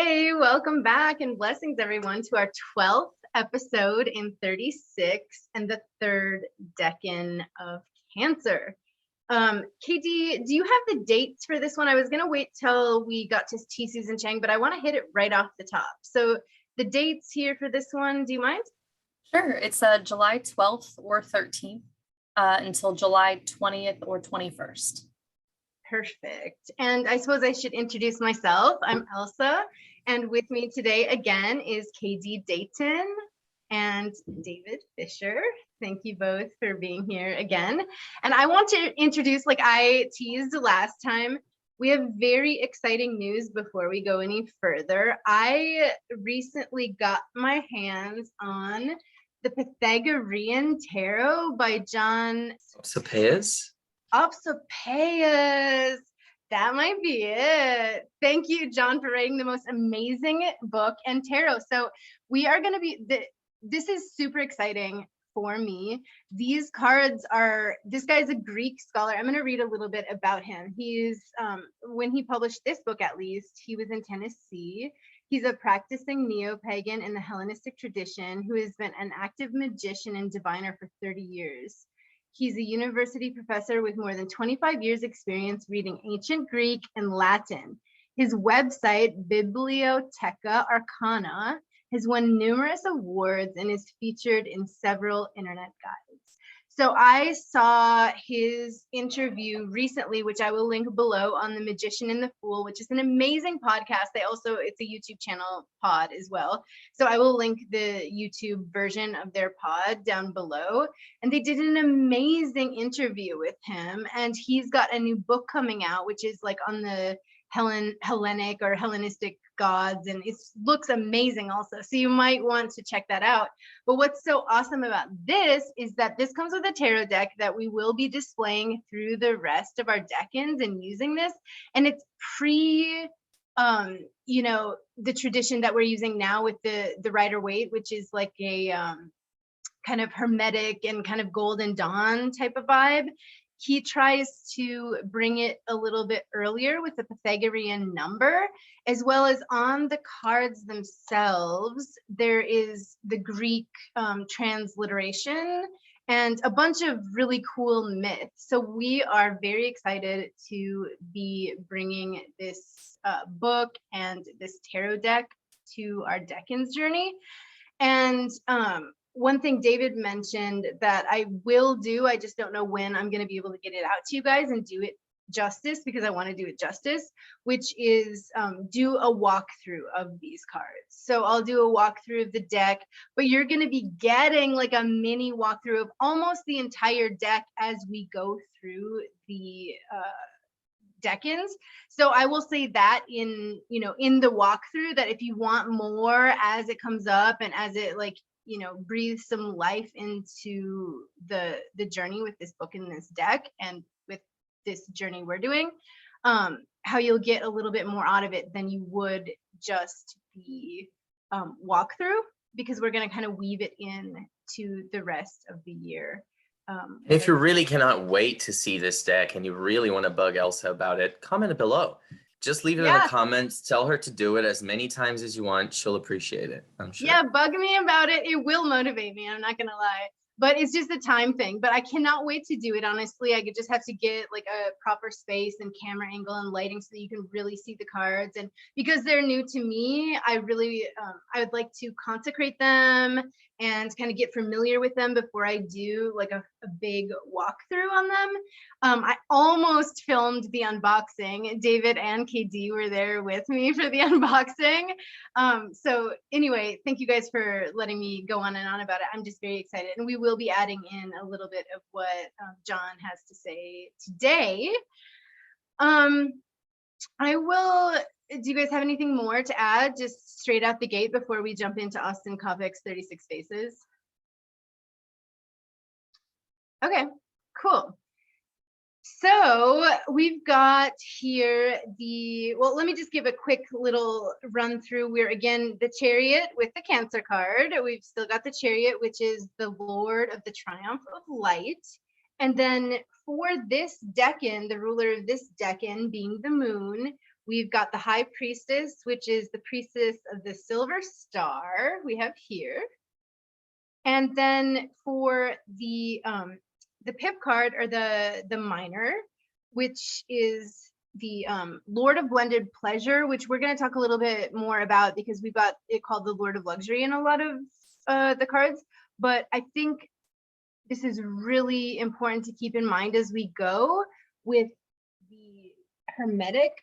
Hey, welcome back and blessings everyone to our 12th episode in 36 and the third decan of Cancer. KD, do you have the dates for this one? I was going to wait till we got to T. Susan Chang, but I want to hit it right off the top. So the dates here for this one, do you mind? Sure. It's July 12th or 13th until July 20th or 21st. Perfect. And I suppose I should introduce myself. I'm Elsa, and with me today again is KD Dayton and David Fisher. Thank you both for being here again. And I want to introduce, like I teased last time, we have very exciting news before we go any further. I recently got my hands on the Pythagorean Tarot by John Opsopaus. Opsopaus. That might be it. Thank you, John, for writing the most amazing book and tarot. So we are going to be, this is super exciting for me. These cards are, this guy's a Greek scholar. I'm going to read a little bit about him. He's, when he published this book, at least, he was in Tennessee. He's a practicing neo-pagan in the Hellenistic tradition who has been an active magician and diviner for 30 years. He's a university professor with more than 25 years experience reading ancient Greek and Latin. His website, Bibliotheca Arcana, has won numerous awards and is featured in several internet guides. So I saw his interview recently, which I will link below, on The Magician and the Fool, which is an amazing podcast. It's a YouTube channel pod as well. So I will link the YouTube version of their pod down below. And they did an amazing interview with him. And he's got a new book coming out, which is like on the Hellenic or Hellenistic gods, and it looks amazing also, so you might want to check that out. But what's so awesome about this is that this comes with a tarot deck that we will be displaying through the rest of our decans and using this, and it's pre the tradition that we're using now with the Rider-Waite, which is like a kind of hermetic and kind of golden dawn type of vibe. He tries to bring it a little bit earlier with the Pythagorean number, as well as on the cards themselves, there is the Greek transliteration and a bunch of really cool myths. So we are very excited to be bringing this book and this tarot deck to our Decans journey. And one thing David mentioned that I will do, I just don't know when I'm going to be able to get it out to you guys and do it justice, because I want to do it justice, which is do a walkthrough of these cards. So I'll do a walkthrough of the deck, but you're going to be getting like a mini walkthrough of almost the entire deck as we go through the decans. So I will say that in the walkthrough, that if you want more as it comes up and as it breathe some life into the journey with this book and this deck and with this journey we're doing, how you'll get a little bit more out of it than you would just the walkthrough, because we're going to kind of weave it in to the rest of the year. If you really cannot wait to see this deck and you really want to bug Elsa about it, comment it below. Just leave it in the comments. Tell her to do it as many times as you want. She'll appreciate it, I'm sure. Yeah, bug me about it. It will motivate me. I'm not going to lie. But it's just a time thing. But I cannot wait to do it, honestly. I could just have to get like a proper space and camera angle and lighting so that you can really see the cards. And because they're new to me, I really, I would like to consecrate them and kind of get familiar with them before I do like a big walkthrough on them. I almost filmed the unboxing. David and KD were there with me for the unboxing. So anyway, thank you guys for letting me go on and on about it. I'm just very excited. And we will be adding in a little bit of what John has to say today. Do you guys have anything more to add, just straight out the gate, before we jump into Austin Coppock's 36 Faces? Okay, cool. So we've got here well, let me just give a quick little run through. We're again the Chariot with the Cancer card. We've still got the Chariot, which is the Lord of the Triumph of Light. And then for this decan, the ruler of this decan being the Moon, We've got the High Priestess, which is the priestess of the Silver Star we have here. And then for the pip card, or the minor, which is the Lord of Blended Pleasure, which we're going to talk a little bit more about because we've got it called the Lord of Luxury in a lot of the cards. But I think this is really important to keep in mind as we go with the Hermetic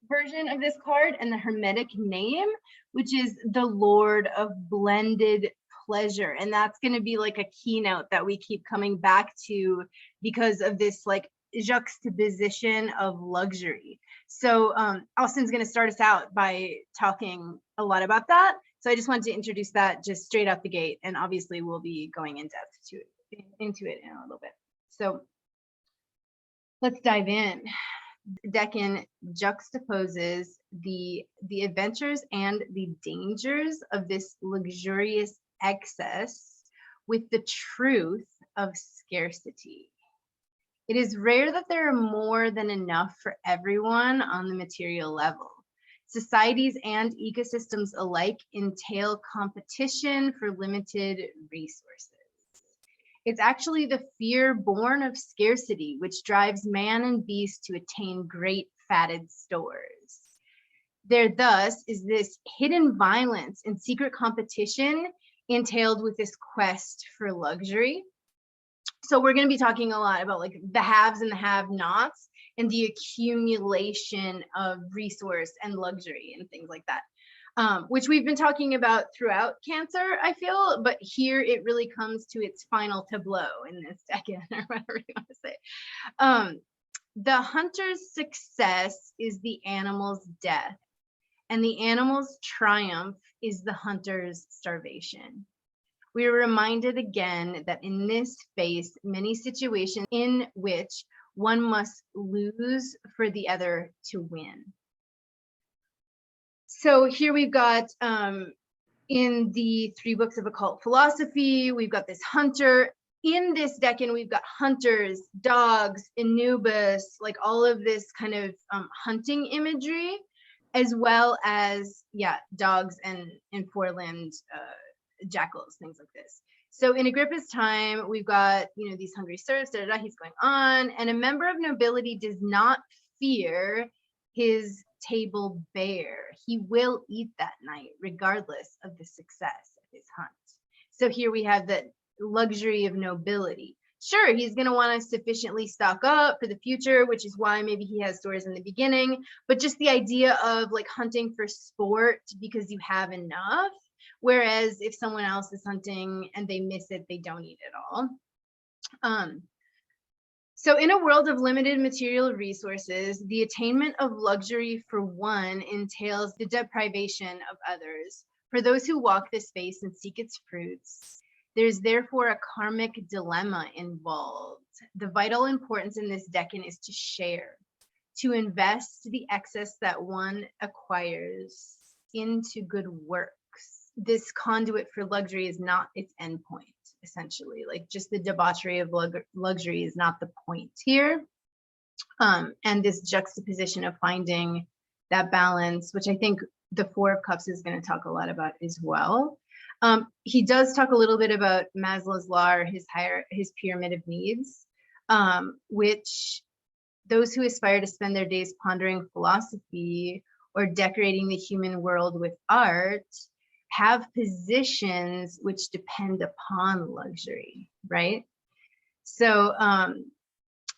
version of this card and the Hermetic name, which is the Lord of Blended Pleasure. And that's going to be like a keynote that we keep coming back to because of this like juxtaposition of luxury. So Austin's going to start us out by talking a lot about that. So I just wanted to introduce that just straight out the gate, and obviously we'll be going in depth into it in a little bit. So let's dive in. Decan juxtaposes the adventures and the dangers of this luxurious excess with the truth of scarcity. It is rare that there are more than enough for everyone on the material level. Societies and ecosystems alike entail competition for limited resources. It's actually the fear born of scarcity which drives man and beast to attain great fatted stores. There thus is this hidden violence and secret competition entailed with this quest for luxury. So we're going to be talking a lot about like the haves and the have-nots and the accumulation of resource and luxury and things like that, which we've been talking about throughout Cancer, I feel, but here it really comes to its final tableau in this Decan, or whatever you want to say. The hunter's success is the animal's death, and the animal's triumph is the hunter's starvation. We are reminded again that in this face, many situations in which one must lose for the other to win. So here we've got in the 3 books of occult philosophy, we've got this hunter. In this Decan, we've got hunters, dogs, Anubis, like all of this kind of hunting imagery, as well as, yeah, dogs and four-limbed jackals, things like this. So in Agrippa's time, we've got, you know, these hungry serfs, he's going on, and a member of nobility does not fear his table bare. He will eat that night, regardless of the success of his hunt. So here we have the luxury of nobility. Sure, he's going to want to sufficiently stock up for the future, which is why maybe he has stores in the beginning, but just the idea of like hunting for sport because you have enough. Whereas if someone else is hunting and they miss it, they don't eat it all. So in a world of limited material resources, the attainment of luxury for one entails the deprivation of others. For those who walk this space and seek its fruits, there's therefore a karmic dilemma involved. The vital importance in this Decan is to share, to invest the excess that one acquires into good work. This conduit for luxury is not its endpoint, essentially. Like just the debauchery of luxury is not the point here. And this juxtaposition of finding that balance, which I think the 4 of Cups is going to talk a lot about as well. He does talk a little bit about Maslow's law, or his pyramid of needs, which those who aspire to spend their days pondering philosophy or decorating the human world with art have positions which depend upon luxury, right? So,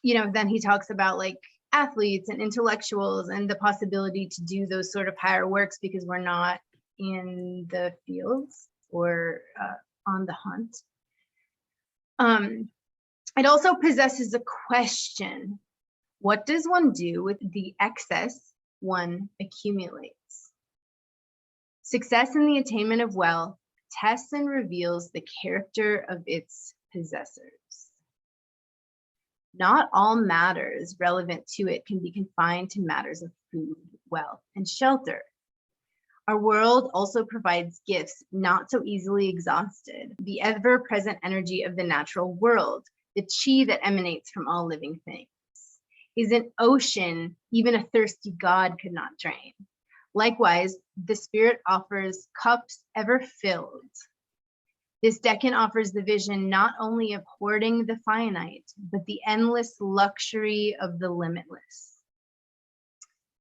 you know, then he talks about like athletes and intellectuals and the possibility to do those sort of higher works because we're not in the fields or on the hunt. It also possesses a question. What does one do with the excess one accumulates? Success in the attainment of wealth tests and reveals the character of its possessors. Not all matters relevant to it can be confined to matters of food, wealth, and shelter. Our world also provides gifts not so easily exhausted, the ever-present energy of the natural world, the chi that emanates from all living things. is an ocean even a thirsty god could not drain. Likewise, the spirit offers cups ever filled. This Decan offers the vision not only of hoarding the finite, but the endless luxury of the limitless.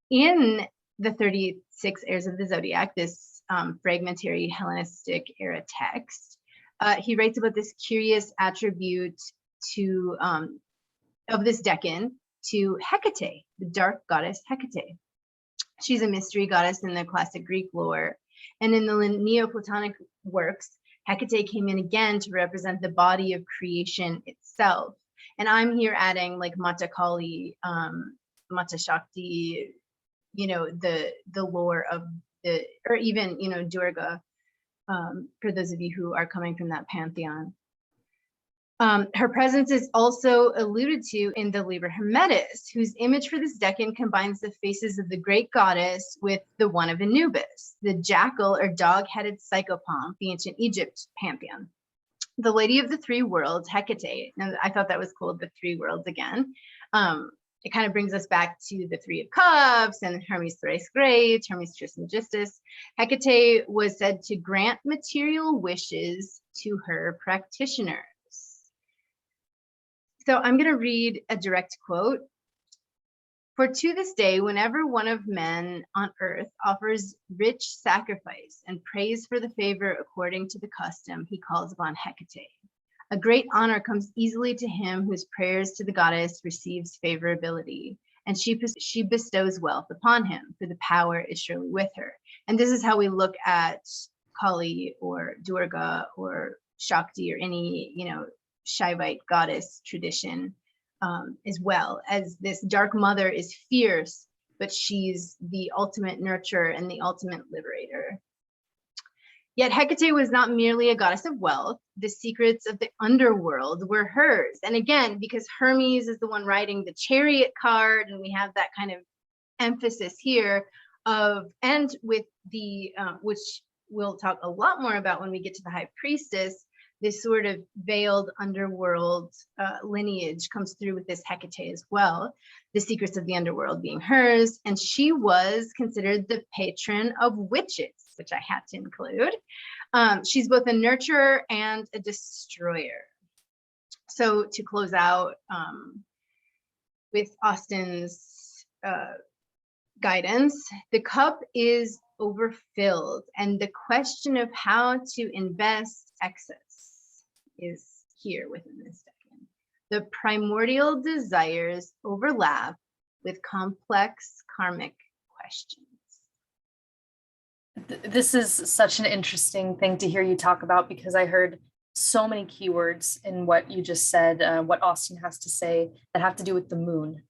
In the 36 Heirs of the Zodiac, this fragmentary Hellenistic era text, he writes about this curious attribute to of this Decan to Hecate, the dark goddess Hecate. She's a mystery goddess in the classic Greek lore, and in the Neoplatonic works, Hecate came in again to represent the body of creation itself. And I'm here adding like Mata Kali, Mata Shakti, you know, the lore of the, or even, you know, Durga, for those of you who are coming from that pantheon. Her presence is also alluded to in the Liber Hermetis, whose image for this Decan combines the faces of the great goddess with the one of Anubis, the jackal or dog-headed psychopomp, the ancient Egypt pantheon. The Lady of the Three Worlds, Hecate, and I thought that was cool, the Three Worlds again. It kind of brings us back to the Three of Cups and Hermes Thrice Great, Hermes Trismegistus. Hecate was said to grant material wishes to her practitioners. So I'm going to read a direct quote. For to this day, whenever one of men on earth offers rich sacrifice and prays for the favor according to the custom, he calls upon Hecate. A great honor comes easily to him whose prayers to the goddess receives favorability, and she bestows wealth upon him, for the power is surely with her. And this is how we look at Kali or Durga or Shakti or any, you know, Shaivite goddess tradition, as well, as this dark mother is fierce, but she's the ultimate nurturer and the ultimate liberator. Yet Hecate was not merely a goddess of wealth. The secrets of the underworld were hers. And again, because Hermes is the one riding the chariot card, and we have that kind of emphasis here of, and with the, which we'll talk a lot more about when we get to the High Priestess, this sort of veiled underworld lineage comes through with this Hecate as well, the secrets of the underworld being hers. And she was considered the patron of witches, which I had to include. She's both a nurturer and a destroyer. So to close out with Austin's guidance, the cup is overfilled, and the question of how to invest excess is here within this Decan. The primordial desires overlap with complex karmic questions. This is such an interesting thing to hear you talk about, because I heard so many keywords in what you just said, what Austin has to say, that have to do with the moon.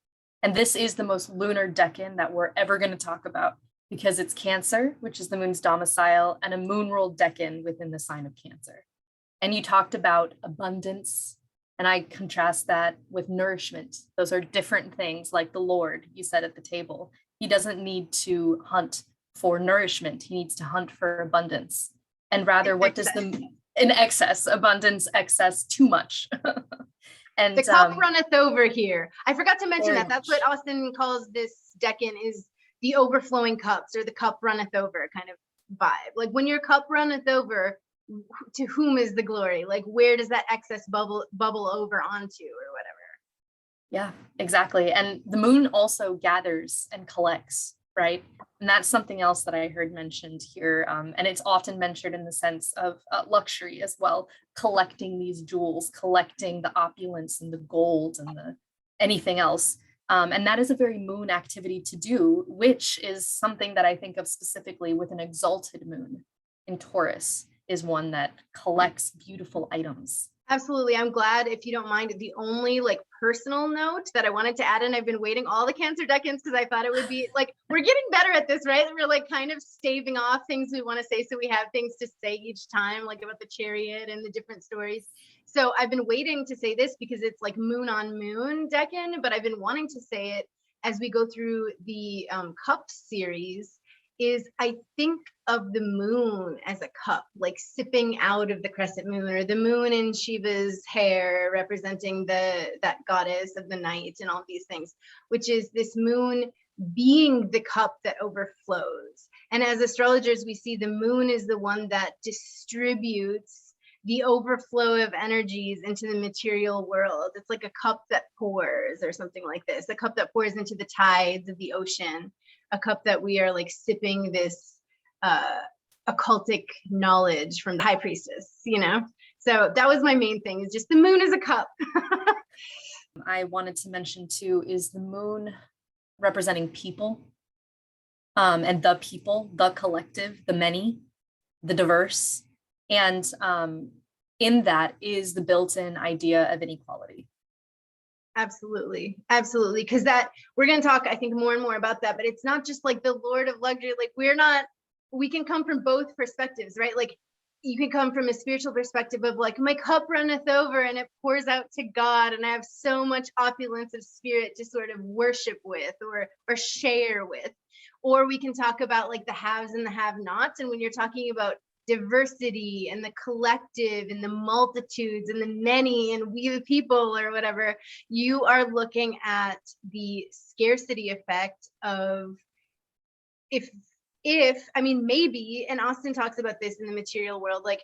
And this is the most lunar Decan that we're ever going to talk about, because it's Cancer, which is the moon's domicile, and a moon ruled Decan within the sign of Cancer. And you talked about abundance, and I contrast that with nourishment. Those are different things, like the Lord, you said at the table. He doesn't need to hunt for nourishment. He needs to hunt for abundance. And rather, what does the, in excess, abundance, excess, too much. And the cup runneth over here. I forgot to mention that. much. That's what Austin calls this Decan, is the overflowing cups, or the cup runneth over kind of vibe. Like when your cup runneth over, to whom is the glory? Like where does that excess bubble over onto, or whatever? Yeah, exactly. And the moon also gathers and collects, right? And that's something else that I heard mentioned here. And it's often mentioned in the sense of luxury as well, collecting these jewels, collecting the opulence and the gold and the anything else. And that is a very moon activity to do, which is something that I think of specifically with an exalted moon in Taurus, is one that collects beautiful items. Absolutely. I'm glad, if you don't mind, the only like personal note that I wanted to add in, I've been waiting all the Cancer Decans because I thought it would be like, we're getting better at this, right? We're like kind of staving off things we want to say, so we have things to say each time, like about the chariot and the different stories. So I've been waiting to say this because it's like moon on moon Decan, but I've been wanting to say it as we go through the Cup series, is I think of the moon as a cup, like sipping out of the crescent moon, or the moon in Shiva's hair representing that goddess of the night and all these things, which is this moon being the cup that overflows. And as astrologers, we see the moon is the one that distributes the overflow of energies into the material world. It's like a cup that pours, or something like this, a cup that pours into the tides of the ocean, a cup that we are like sipping this occultic knowledge from the high priestess, you know? So that was my main thing, is just the moon is a cup. I wanted to mention too, is the moon representing people, and the people, the collective, the many, the diverse. And in that is the built-in idea of inequality. Absolutely. Absolutely. Because that, we're going to talk, I think, more and more about that, but it's not just like the Lord of Luxury. Like we can come from both perspectives, right? Like you can come from a spiritual perspective of like, my cup runneth over and it pours out to God, and I have so much opulence of spirit to sort of worship with or share with. Or we can talk about like the haves and the have-nots. And when you're talking about diversity and the collective and the multitudes and the many and we the people or whatever, you are looking at the scarcity effect of if I mean, maybe, and Austin talks about this in the material world, like,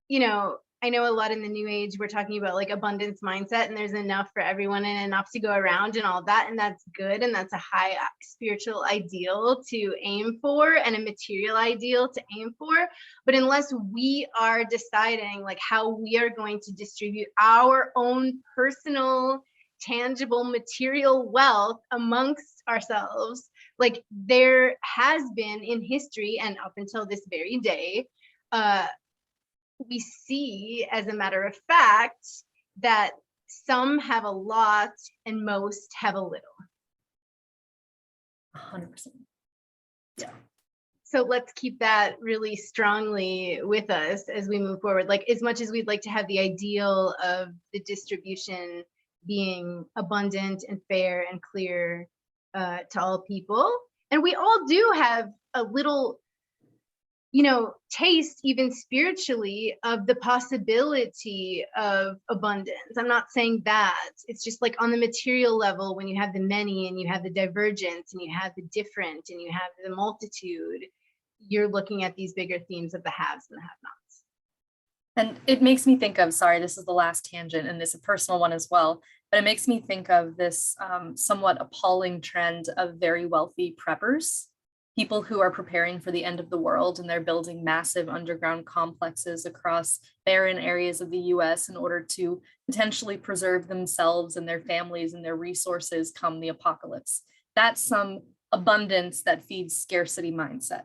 you know, I know a lot in the new age, we're talking about like abundance mindset, and there's enough for everyone and enough to go around and all that. And that's good. And that's a high spiritual ideal to aim for and a material ideal to aim for. But unless we are deciding like how we are going to distribute our own personal, tangible material wealth amongst ourselves, like there has been in history and up until this very day, we see, as a matter of fact, that some have a lot and most have a little. 100%. Yeah. So let's keep that really strongly with us as we move forward. Like, as much as we'd like to have the ideal of the distribution being abundant and fair and clear to all people, and we all do have a little, you know, taste even spiritually of the possibility of abundance. I'm not saying that. It's just like on the material level, when you have the many and you have the divergence and you have the different and you have the multitude, you're looking at these bigger themes of the haves and the have-nots. And it makes me think of, sorry, this is the last tangent and this is a personal one as well, but it makes me think of this somewhat appalling trend of very wealthy preppers, people who are preparing for the end of the world, and they're building massive underground complexes across barren areas of the US in order to potentially preserve themselves and their families and their resources come the apocalypse. That's some abundance that feeds scarcity mindset,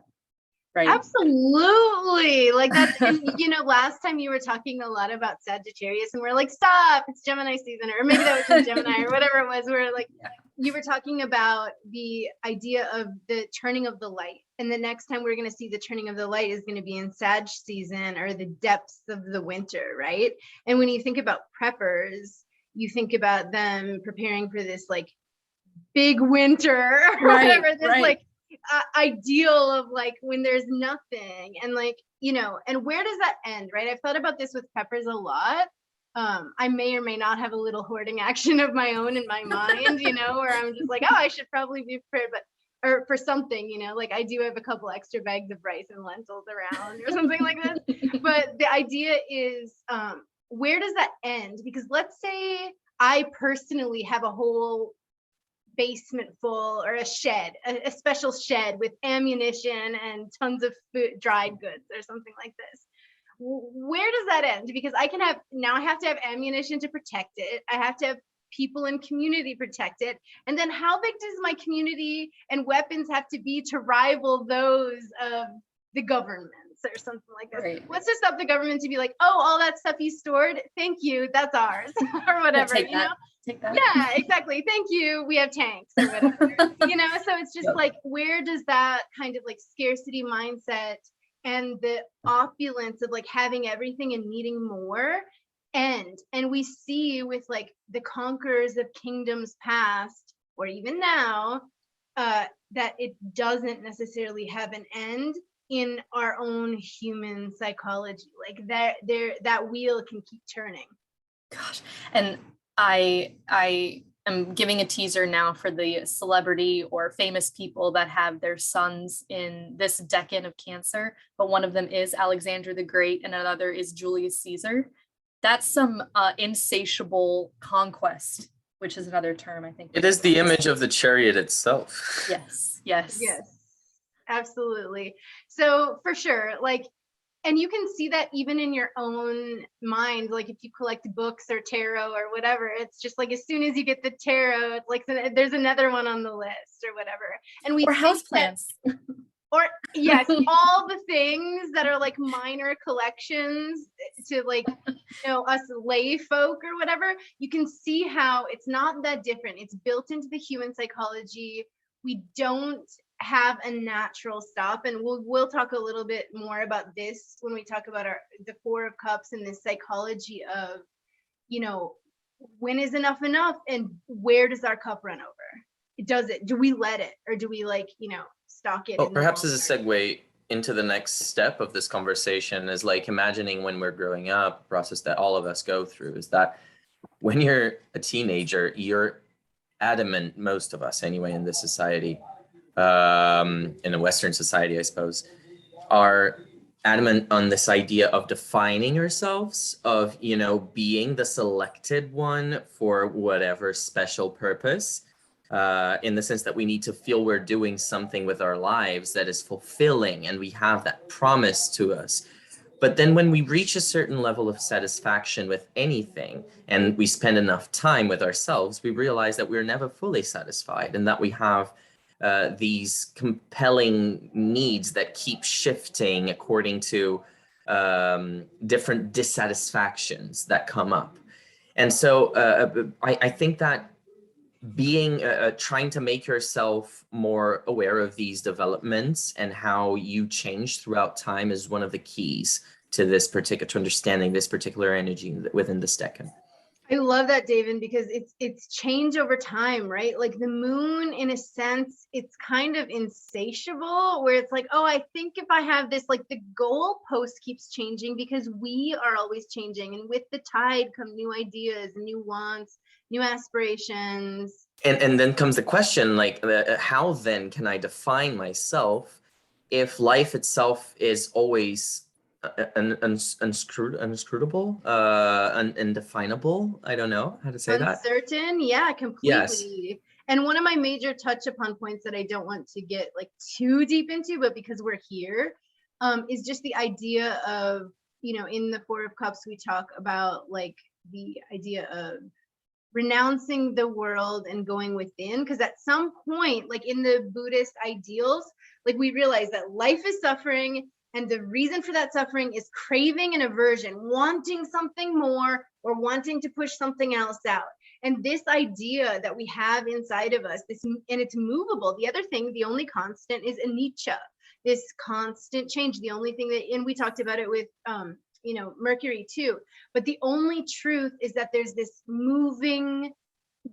right? Absolutely. Like that's, and, you know, last time you were talking a lot about Sagittarius and we're like, stop, it's Gemini season, or maybe that was just Gemini or whatever it was. We're like, you were talking about the idea of the turning of the light. And the next time we're going to see the turning of the light is going to be in Sag season, or the depths of the winter, right? And when you think about preppers, you think about them preparing for this like big winter, or whatever, this like ideal of like when there's nothing, and like, you know, and where does that end, right? I've thought about this with preppers a lot. I may or may not have a little hoarding action of my own in my mind, you know, where I'm just like, oh, I should probably be prepared, but, or for something, you know, like I do have a couple extra bags of rice and lentils around or something like this. But the idea is, where does that end? Because let's say I personally have a whole basement full, or a shed, a special shed with ammunition and tons of food, dried goods or something like this. Where does that end? Because I have to have ammunition to protect it. I have to have people in community protect it. And then how big does my community and weapons have to be to rival those of the governments or something like that? Right. What's to stop the government to be like, oh, all that stuff you stored, thank you, that's ours, or whatever, you know? Take that. Yeah, exactly. Thank you. We have tanks or whatever, you know? So it's just like, where does that kind of like scarcity mindset and the opulence of like having everything and needing more end? And we see with like the conquerors of kingdoms past, or even now, that it doesn't necessarily have an end in our own human psychology. Like that wheel can keep turning. Gosh, and I am giving a teaser now for the celebrity or famous people that have their sons in this decan of Cancer, but one of them is Alexander the Great and another is Julius Caesar. That's some insatiable conquest, which is another term I think. It is the image of the chariot itself. Yes, yes. Yes, absolutely. So for sure, like, and you can see that even in your own mind, like if you collect books or tarot or whatever, it's just like as soon as you get the tarot, it's like there's another one on the list or whatever. And we or houseplants. Or yes, all the things that are like minor collections to like, you know, us lay folk or whatever, you can see how it's not that different. It's built into the human psychology. We don't have a natural stop, and we'll talk a little bit more about this when we talk about the Four of Cups and the psychology of, you know, when is enough and where does our cup run over? Do we let it, or do we, like, you know, stock it? Well, perhaps as a segue into the next step of this conversation is like imagining when we're growing up, a process that all of us go through is that when you're a teenager, you're adamant, most of us anyway in this society, in a Western society, I suppose, are adamant on this idea of defining ourselves, of, you know, being the selected one for whatever special purpose, in the sense that we need to feel we're doing something with our lives that is fulfilling and we have that promise to us. But then when we reach a certain level of satisfaction with anything and we spend enough time with ourselves, we realize that we're never fully satisfied and that we have these compelling needs that keep shifting according to different dissatisfactions that come up. And so I think that being trying to make yourself more aware of these developments and how you change throughout time is one of the keys to this particular, to understanding this particular energy within this decan. I love that, David, because it's change over time, right? Like the moon, in a sense, it's kind of insatiable, where it's like, oh, I think if I have this, like the goalpost keeps changing because we are always changing, and with the tide come new ideas, new wants, new aspirations. And then comes the question, like, how then can I define myself if life itself is always unscrutable, undefinable? I don't know how to say that. Uncertain, yeah, completely. Yes. And one of my major touch upon points that I don't want to get like too deep into, but because we're here, is just the idea of, you know, in the Four of Cups, we talk about like the idea of renouncing the world and going within, because at some point, like in the Buddhist ideals, like we realize that life is suffering, and the reason for that suffering is craving and aversion, wanting something more or wanting to push something else out. And this idea that we have inside of us, this, and it's movable. The other thing, the only constant is anicca, this constant change. The only thing that, and we talked about it with you know, Mercury too, but the only truth is that there's this moving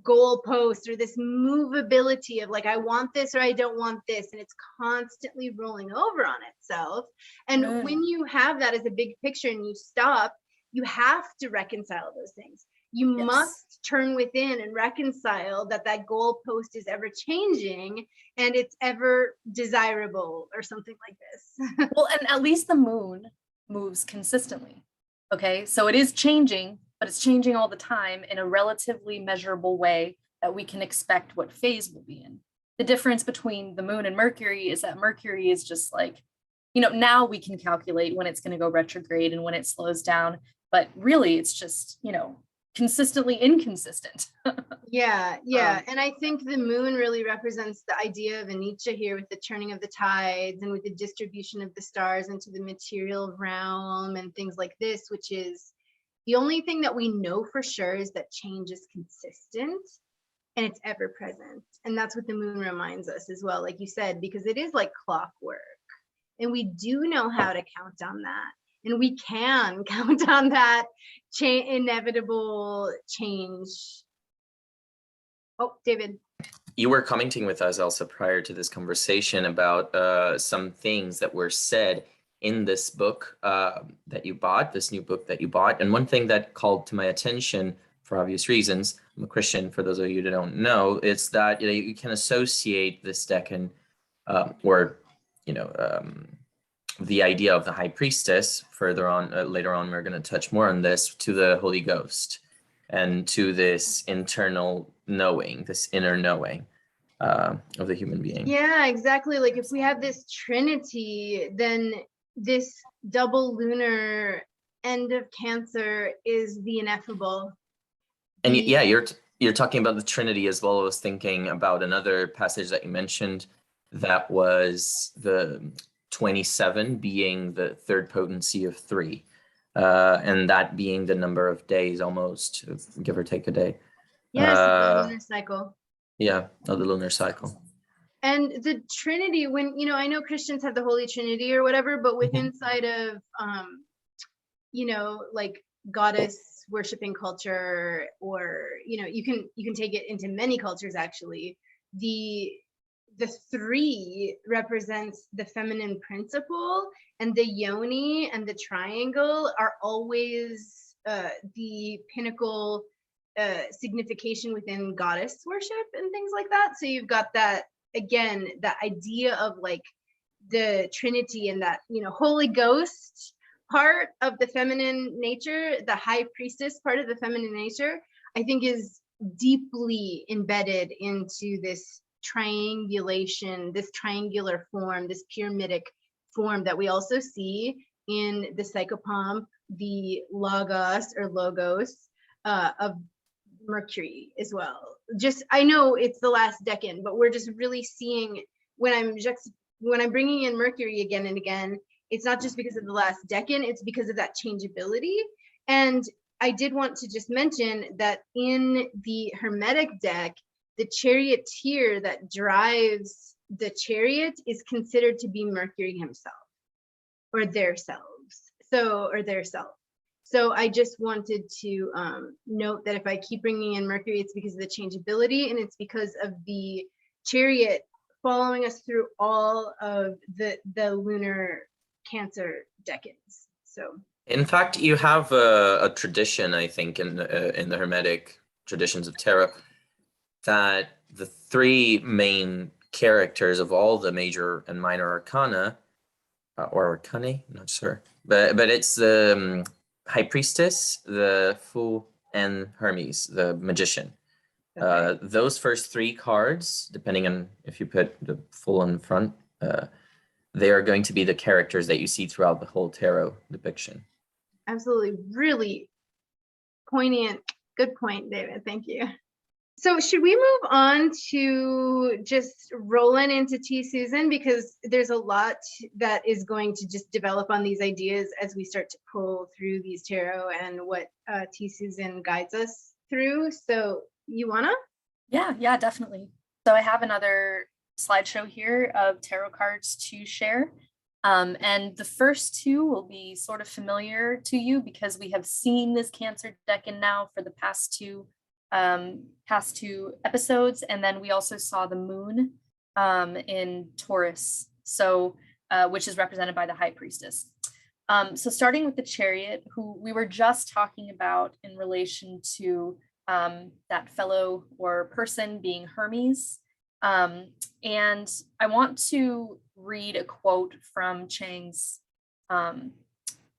goalpost, or this movability of like, I want this or I don't want this, and it's constantly rolling over on itself. And when you have that as a big picture and you stop, you have to reconcile those things. You must turn within and reconcile that that goalpost is ever changing and it's ever desirable or something like this. Well, and at least the moon moves consistently. Okay, so it is changing, but it's changing all the time in a relatively measurable way that we can expect what phase will be in. The difference between the moon and Mercury is that Mercury is just like, you know, now we can calculate when it's going to go retrograde and when it slows down, but really it's just, you know, consistently inconsistent. Yeah. And I think the moon really represents the idea of anicca here, with the turning of the tides and with the distribution of the stars into the material realm and things like this, which is the only thing that we know for sure is that change is consistent and it's ever present. And that's what the moon reminds us as well, like you said, because it is like clockwork. And we do know how to count on that. And we can count on that inevitable change. Oh, David. you were commenting with us, Elsa, prior to this conversation about some things that were said in this book that you bought, this new book that you bought. And one thing that called to my attention, for obvious reasons, I'm a Christian, for those of you that don't know, it's that you can associate this Decan the idea of the high priestess further on, later on, we're going to touch more on this, to the Holy Ghost and to this internal knowing, this inner knowing of the human being. Yeah, exactly. Like if we have this Trinity, then this double lunar end of Cancer is the ineffable. And yeah, you're talking about the Trinity as well. I was thinking about another passage that you mentioned, that was the 27 being the third potency of 3, and that being the number of days, almost, give or take a day. Yes, the lunar cycle. Yeah, of the lunar cycle. And the Trinity, when, I know Christians have the Holy Trinity or whatever, but with inside of, like goddess worshiping culture, or, you can take it into many cultures, actually. The 3 represents the feminine principle, and the yoni and the triangle are always the pinnacle signification within goddess worship and things like that. So you've got that, again, that idea of like the Trinity and that, Holy Ghost part of the feminine nature, the high priestess part of the feminine nature, I think is deeply embedded into this triangulation, this triangular form, this pyramidic form that we also see in the psychopomp, the logos of Mercury as well. Just, I know it's the last decan, but we're just really seeing, when I'm bringing in Mercury again and again, it's not just because of the last decan, it's because of that changeability. And I did want to just mention that in the Hermetic deck, the charioteer that drives the chariot is considered to be Mercury himself, or their self. So I just wanted to note that if I keep bringing in Mercury, it's because of the changeability, and it's because of the chariot following us through all of the lunar Cancer decans. So, in fact, you have a tradition, I think, in the Hermetic traditions of tarot, that the 3 main characters of all the major and minor arcana, or arcanae, I'm not sure, but it's the high priestess, the fool, and Hermes, the magician. okay. Those first 3 cards, depending on if you put the fool in front, they are going to be the characters that you see throughout the whole tarot depiction. Absolutely, really poignant. Good point, David. Thank you. So should we move on to just rolling into T. Susan, because there's a lot that is going to just develop on these ideas as we start to pull through these tarot and what T. Susan guides us through. So you wanna? Yeah, definitely. So I have another slideshow here of tarot cards to share. And the first 2 will be sort of familiar to you because we have seen this Cancer decan now for the past two episodes, and then we also saw the moon in Taurus, so which is represented by the high priestess. So starting with the chariot, who we were just talking about in relation to that fellow or person being Hermes. And I want to read a quote from Chang's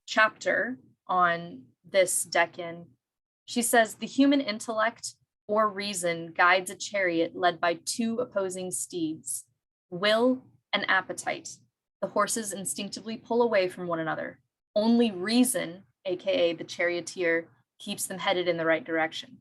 chapter on this decan. She says, "The human intellect or reason guides a chariot led by 2 opposing steeds, will and appetite. The horses instinctively pull away from one another. Only reason, aka the charioteer, keeps them headed in the right direction."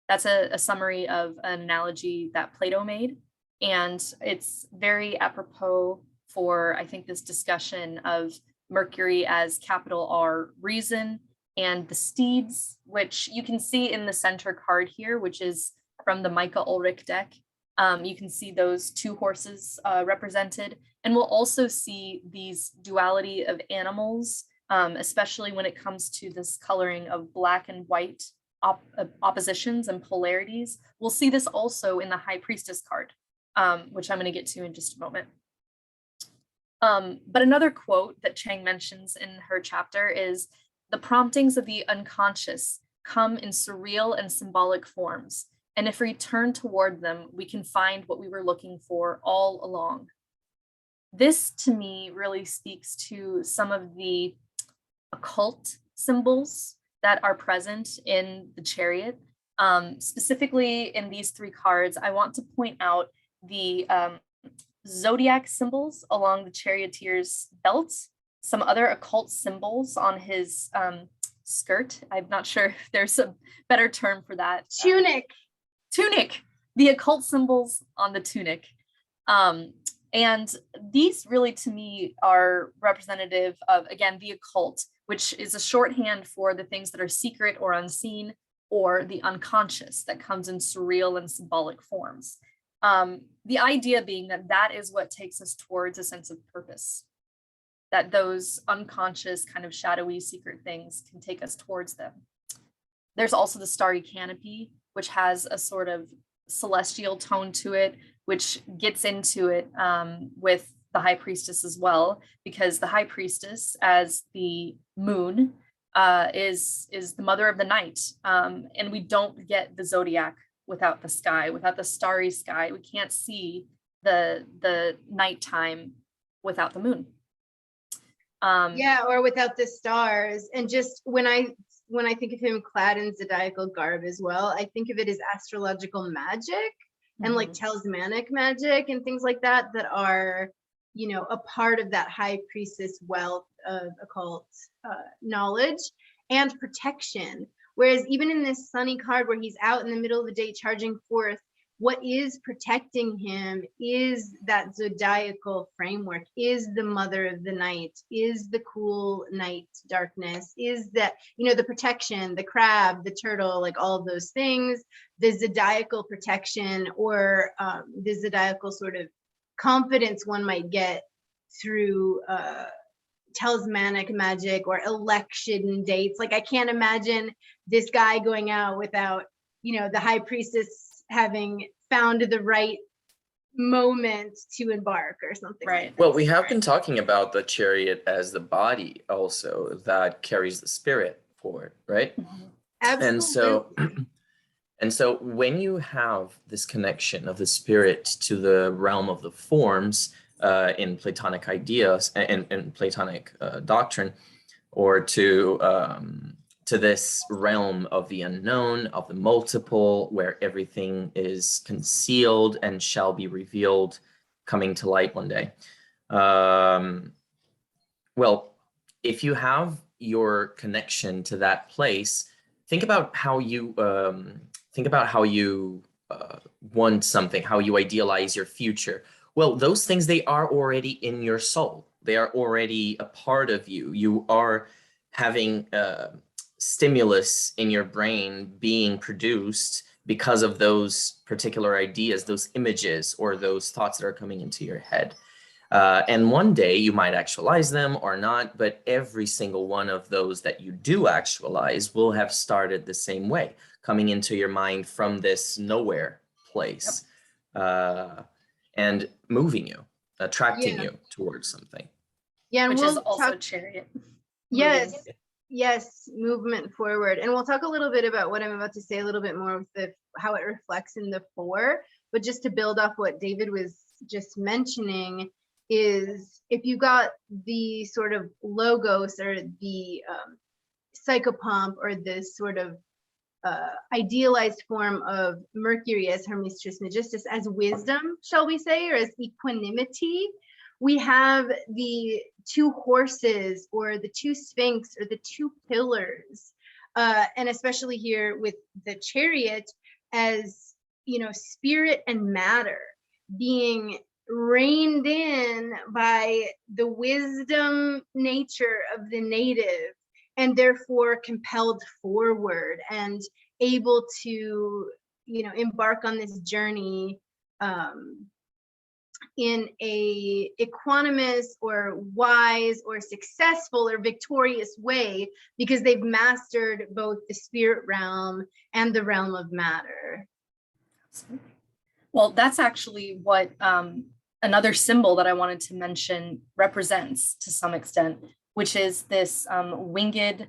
That's a summary of an analogy that Plato made. And it's very apropos for, I think, this discussion of Mercury as capital R reason, and the steeds, which you can see in the center card here, which is from the Micah Ulrich deck. You can see those 2 horses represented. And we'll also see these duality of animals, especially when it comes to this coloring of black and white oppositions and polarities. We'll see this also in the High Priestess card, which I'm going to get to in just a moment. But another quote that Chang mentions in her chapter is, "The promptings of the unconscious come in surreal and symbolic forms, and if we turn toward them, we can find what we were looking for all along." This, to me, really speaks to some of the occult symbols that are present in the Chariot. Specifically in these three cards, I want to point out the zodiac symbols along the charioteer's belt, some other occult symbols on his skirt. I'm not sure if there's a better term for that. Tunic. Tunic, the occult symbols on the tunic. And these really, to me, are representative of, again, the occult, which is a shorthand for the things that are secret or unseen, or the unconscious that comes in surreal and symbolic forms. The idea being that that is what takes us towards a sense of purpose, that those unconscious kind of shadowy secret things can take us towards them. There's also the starry canopy, which has a sort of celestial tone to it, which gets into it with the High Priestess as well, because the High Priestess, as the moon, is the mother of the night, and we don't get the zodiac without the sky, without the starry sky. We can't see the nighttime without the moon. Yeah, or without the stars. And just when I think of him clad in zodiacal garb as well, I think of it as astrological magic and like talismanic magic and things like that that are, you know, a part of that High Priestess wealth of occult knowledge and protection. Whereas even in this sunny card where he's out in the middle of the day charging forth, what is protecting him is that zodiacal framework, is the mother of the night, is the cool night darkness, is that, you know, the protection, the crab, the turtle, like all of those things, the zodiacal protection, or the zodiacal sort of confidence one might get through talismanic magic or election dates. Like I can't imagine this guy going out without, you know, the High Priestess having found the right moment to embark or something. Right. Well, we have been talking about the chariot as the body also that carries the spirit forward, right? Absolutely. And so when you have this connection of the spirit to the realm of the forms in Platonic ideas and Platonic doctrine, or to this realm of the unknown, of the multiple, where everything is concealed and shall be revealed, coming to light one day. Well, if you have your connection to that place, think about how you want something, how you idealize your future. Well, those things, they are already in your soul. They are already a part of you. You are having stimulus in your brain being produced because of those particular ideas, those images, or those thoughts that are coming into your head. And one day you might actualize them or not, but every single one of those that you do actualize will have started the same way, coming into your mind from this nowhere place. Yep. And moving you, attracting you towards something. Yeah, and which we'll is also talk, chariot. Yes, movement forward. And we'll talk a little bit about what I'm about to say a little bit more with how it reflects in the four. But just to build off what David was just mentioning, is if you got the sort of logos or the psychopomp, or this sort of idealized form of Mercury as Hermes Trismegistus, as wisdom, shall we say, or as equanimity, we have the two horses, or the two sphinx, or the two pillars, and especially here with the chariot as, you know, spirit and matter being reined in by the wisdom nature of the native, and therefore compelled forward and able to, you know, embark on this journey in a equanimous or wise or successful or victorious way because they've mastered both the spirit realm and the realm of matter. Well, that's actually what another symbol that I wanted to mention represents to some extent, which is this winged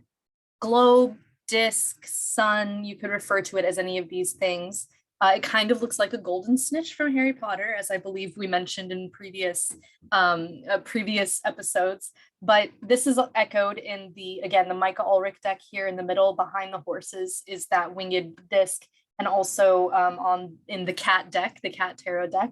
globe, disc, sun. You could refer to it as any of these things. It kind of looks like a golden snitch from Harry Potter, as I believe we mentioned in previous episodes. But this is echoed in the Micah Ulrich deck here in the middle. Behind the horses is that winged disc, and also in the cat deck, the cat tarot deck,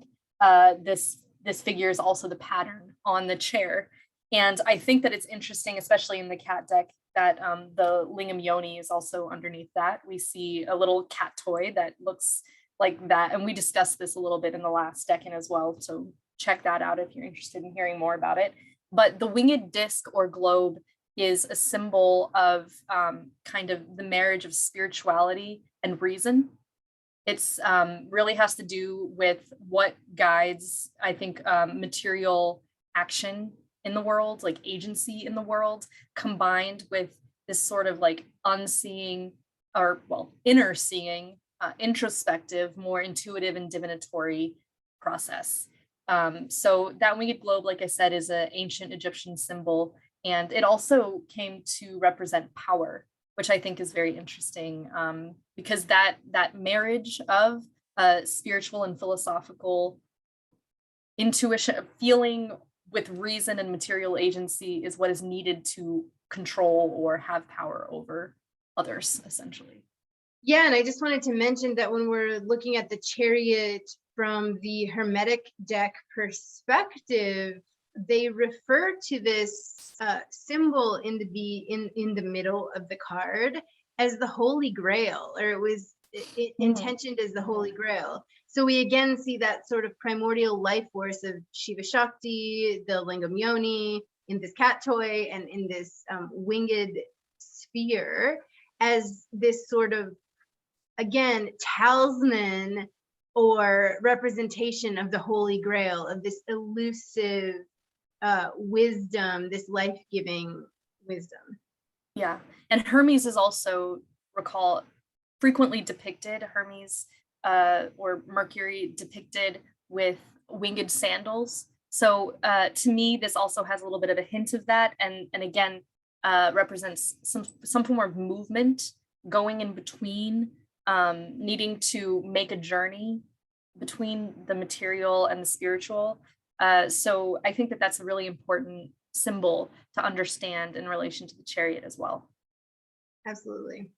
this figure is also the pattern on the chair. And I think that it's interesting, especially in the cat deck, that the lingam yoni is also underneath that. We see a little cat toy that looks like that. And we discussed this a little bit in the last Decan as well. So check that out if you're interested in hearing more about it. But the winged disc or globe is a symbol of kind of the marriage of spirituality and reason. It's really has to do with what guides, I think, material action in the world, like agency in the world, combined with this sort of like unseeing or, well, inner seeing, introspective, more intuitive and divinatory process. So that winged globe, like I said, is an ancient Egyptian symbol, and it also came to represent power, which I think is very interesting, because that marriage of spiritual and philosophical intuition, feeling with reason and material agency, is what is needed to control or have power over others, essentially. Yeah, and I just wanted to mention that when we're looking at the chariot from the Hermetic deck perspective, they refer to this symbol in the middle of the card as the Holy Grail, or it was intentioned as the Holy Grail. So we again see that sort of primordial life force of Shiva Shakti, the lingam yoni, in this cat toy, and in this winged sphere, as this sort of, again, talisman or representation of the Holy Grail, of this elusive wisdom, this life-giving wisdom. Yeah, and Hermes is also, recall, frequently depicted, Hermes or Mercury depicted with winged sandals. So to me, this also has a little bit of a hint of that, and again, represents some form of movement, going in between, needing to make a journey between the material and the spiritual. So I think that that's a really important symbol to understand in relation to the chariot as well. Absolutely.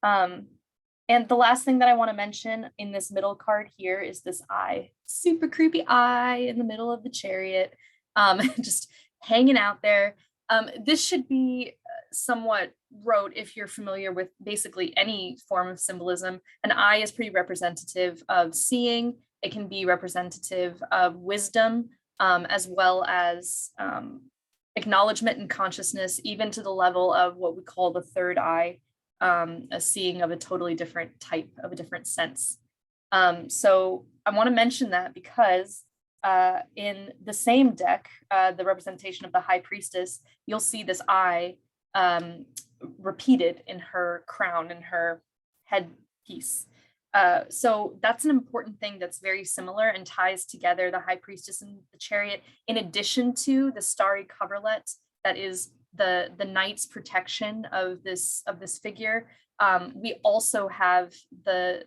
And the last thing that I want to mention in this middle card here is this eye, super creepy eye in the middle of the chariot, just hanging out there. This should be somewhat rote if you're familiar with basically any form of symbolism. An eye is pretty representative of seeing. It can be representative of wisdom, as well as acknowledgement and consciousness, even to the level of what we call the third eye, a seeing of a totally different type, of a different sense. So I want to mention that because in the same deck, the representation of the High Priestess, you'll see this eye repeated in her crown, in her headpiece. So that's an important thing that's very similar and ties together the High Priestess and the chariot, in addition to the starry coverlet that is the knight's protection of this figure. We also have the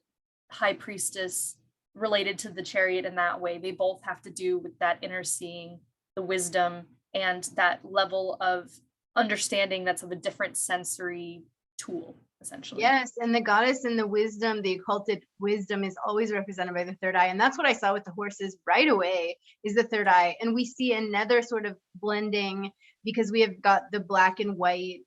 High Priestess related to the chariot in that way. They both have to do with that inner seeing, the wisdom, and that level of understanding that's of a different sensory tool, essentially. Yes, and the goddess and the wisdom, the occulted wisdom, is always represented by the third eye. And that's what I saw with the horses right away, is the third eye. And we see another sort of blending, because we have got the black and white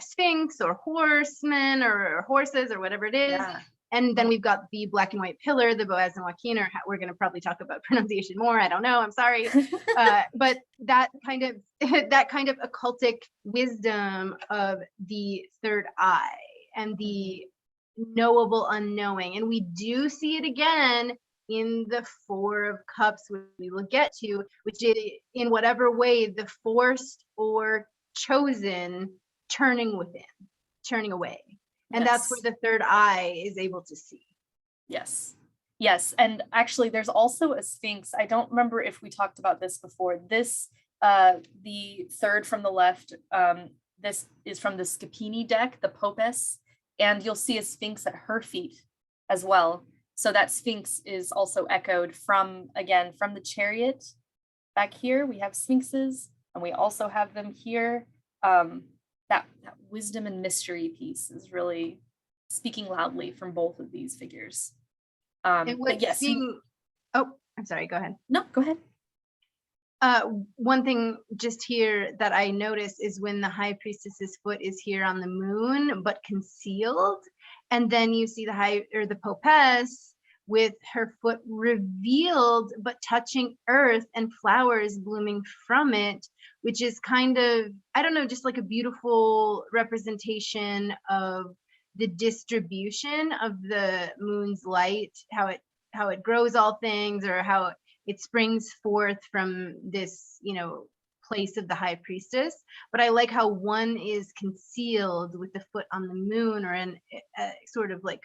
sphinx or horsemen or horses or whatever it is. Yeah. And then we've got the black and white pillar, the Boaz and Joaquin, or we're going to probably talk about pronunciation more. I don't know. I'm sorry. But that kind of occultic wisdom of the third eye and the knowable unknowing. And we do see it again in the Four of Cups, which we will get to, which is in whatever way the forced or chosen turning within, turning away. And that's where Yes. the third eye is able to see. Yes. Yes. And actually, there's also a Sphinx. I don't remember if we talked about this before. This, the third from the left, this is from the Scapini deck, the Popes, and you'll see a Sphinx at her feet as well. So that Sphinx is also echoed from, again, from the Chariot. Back here, we have Sphinxes, and we also have them here. That wisdom and mystery piece is really speaking loudly from both of these figures. And But yes, oh, I'm sorry, go ahead. no, go ahead. One thing just here that I noticed is when the high priestess's foot is here on the moon, but concealed, and then you see the popess with her foot revealed, but touching earth and flowers blooming from it, which is kind of, I don't know, just like a beautiful representation of the distribution of the moon's light, how it grows all things, or how it springs forth from this, place of the high priestess. But I like how one is concealed with the foot on the moon, or in sort of like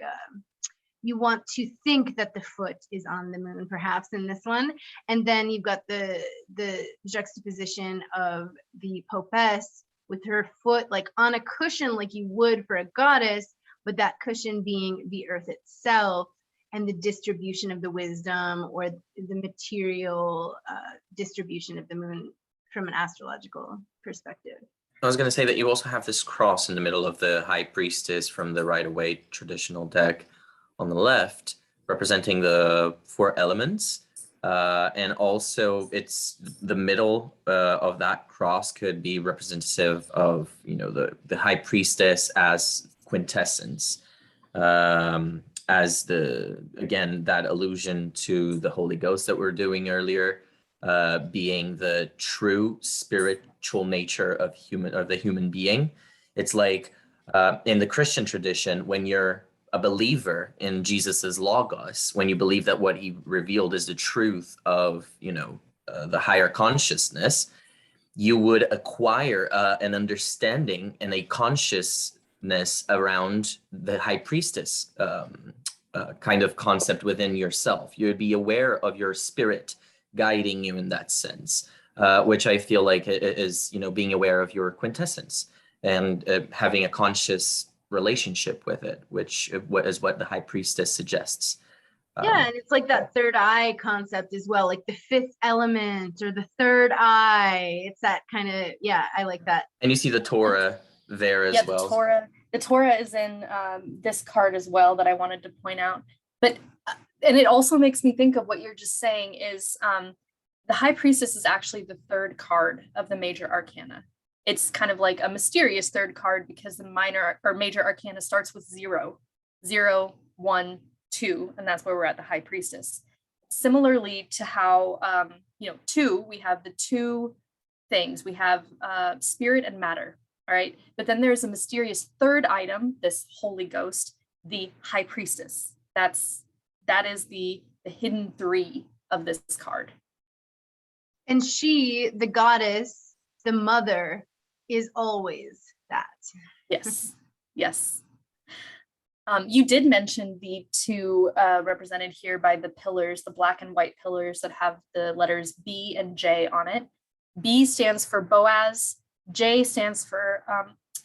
you want to think that the foot is on the moon, perhaps, in this one. And then you've got the juxtaposition of the popess with her foot like on a cushion, like you would for a goddess, but that cushion being the earth itself, and the distribution of the wisdom, or the material distribution of the moon from an astrological perspective. I was going to say that you also have this cross in the middle of the high priestess from the Rider-Waite traditional deck on the left, representing the four elements. And also it's the middle of that cross could be representative of, the high priestess as quintessence, as again, that allusion to the Holy Ghost that we're doing earlier, being the true spiritual nature of the human being. It's like in the Christian tradition, when you're a believer in Jesus's logos, when you believe that what he revealed is the truth of, the higher consciousness, you would acquire an understanding and a consciousness around the high priestess kind of concept within yourself. You would be aware of your spirit guiding you in that sense, which I feel like is, being aware of your quintessence and having a conscious relationship with it, which is what the high priestess suggests. Yeah, and it's like that third eye concept as well, like the fifth element or the third eye. It's that kind of, yeah, I like that. And you see the Torah there as well. The Torah is in this card as well that I wanted to point out. But and it also makes me think of what you're just saying is the high priestess is actually the third card of the major arcana. It's kind of like a mysterious third card because the minor or major arcana starts with 0, 0, 1, 2, and that's where we're at the high priestess. Similarly to how 2, we have the two things. We have spirit and matter. All right, but then there's a mysterious third item, this Holy Ghost, the high priestess. That is the hidden 3 of this card. And she, the goddess, the mother, is always that. Yes, yes. You did mention the 2 represented here by the pillars, the black and white pillars that have the letters B and J on it. B stands for Boaz. J stands for,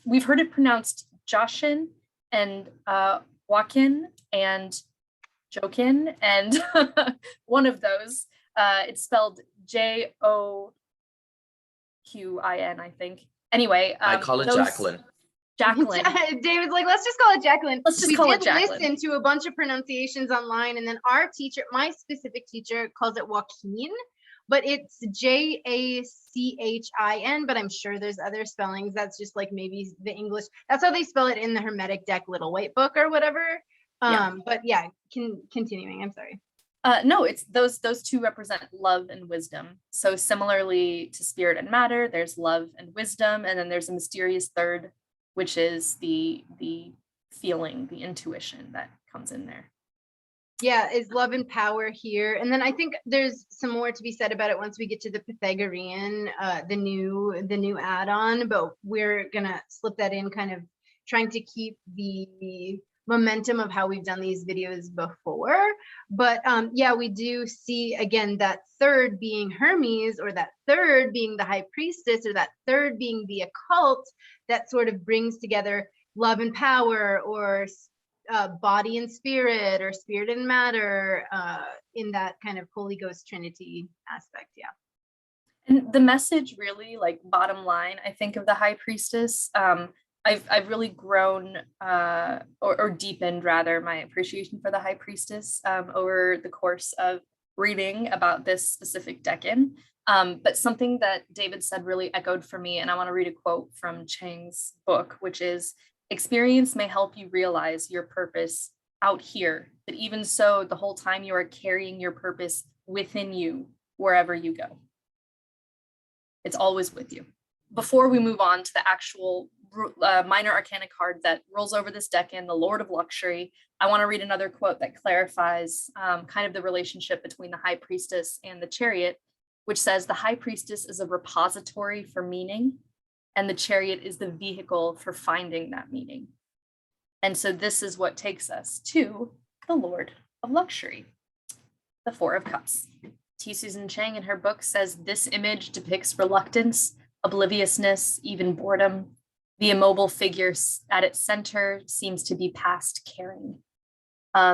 we've heard it pronounced Joshin and Joaquin and Jokin, and one of those, it's spelled Joquin, I think. Anyway, I call it Jacqueline. Jacqueline. David's like, let's just call it Jacqueline. Let's just call it Jacqueline. We did listen to a bunch of pronunciations online, and then our teacher, my specific teacher, calls it Joaquin, but it's Jachin, but I'm sure there's other spellings. That's just like maybe the English. That's how they spell it in the Hermetic deck Little White Book or whatever. But yeah, continuing, I'm sorry. No, it's those 2 represent love and wisdom. So similarly to spirit and matter, there's love and wisdom, and then there's a mysterious third, which is the feeling, the intuition that comes in there. Yeah, is love and power here. And then I think there's some more to be said about it once we get to the Pythagorean, the new add-on, but we're gonna slip that in, kind of trying to keep the momentum of how we've done these videos before. But yeah, we do see again that third being Hermes, or that third being the high priestess, or that third being the occult, that sort of brings together love and power, or body and spirit, or spirit and matter, in that kind of Holy Ghost Trinity aspect. Yeah. And the message really, like bottom line, I think of the high priestess, I've really grown or deepened rather my appreciation for the high priestess over the course of reading about this specific Decan. But something that David said really echoed for me, and I want to read a quote from Chang's book, which is, "Experience may help you realize your purpose out here, but even so, the whole time you are carrying your purpose within you wherever you go. It's always with you." Before we move on to the actual minor arcana card that rolls over this Decan, the Lord of Luxury, I want to read another quote that clarifies kind of the relationship between the high priestess and the chariot, which says, "The high priestess is a repository for meaning, and the chariot is the vehicle for finding that meaning." And so this is what takes us to the Lord of Luxury, the Four of Cups. T. Susan Chang in her book says, "This image depicts reluctance, obliviousness, even boredom. The immobile figure at its center seems to be past caring."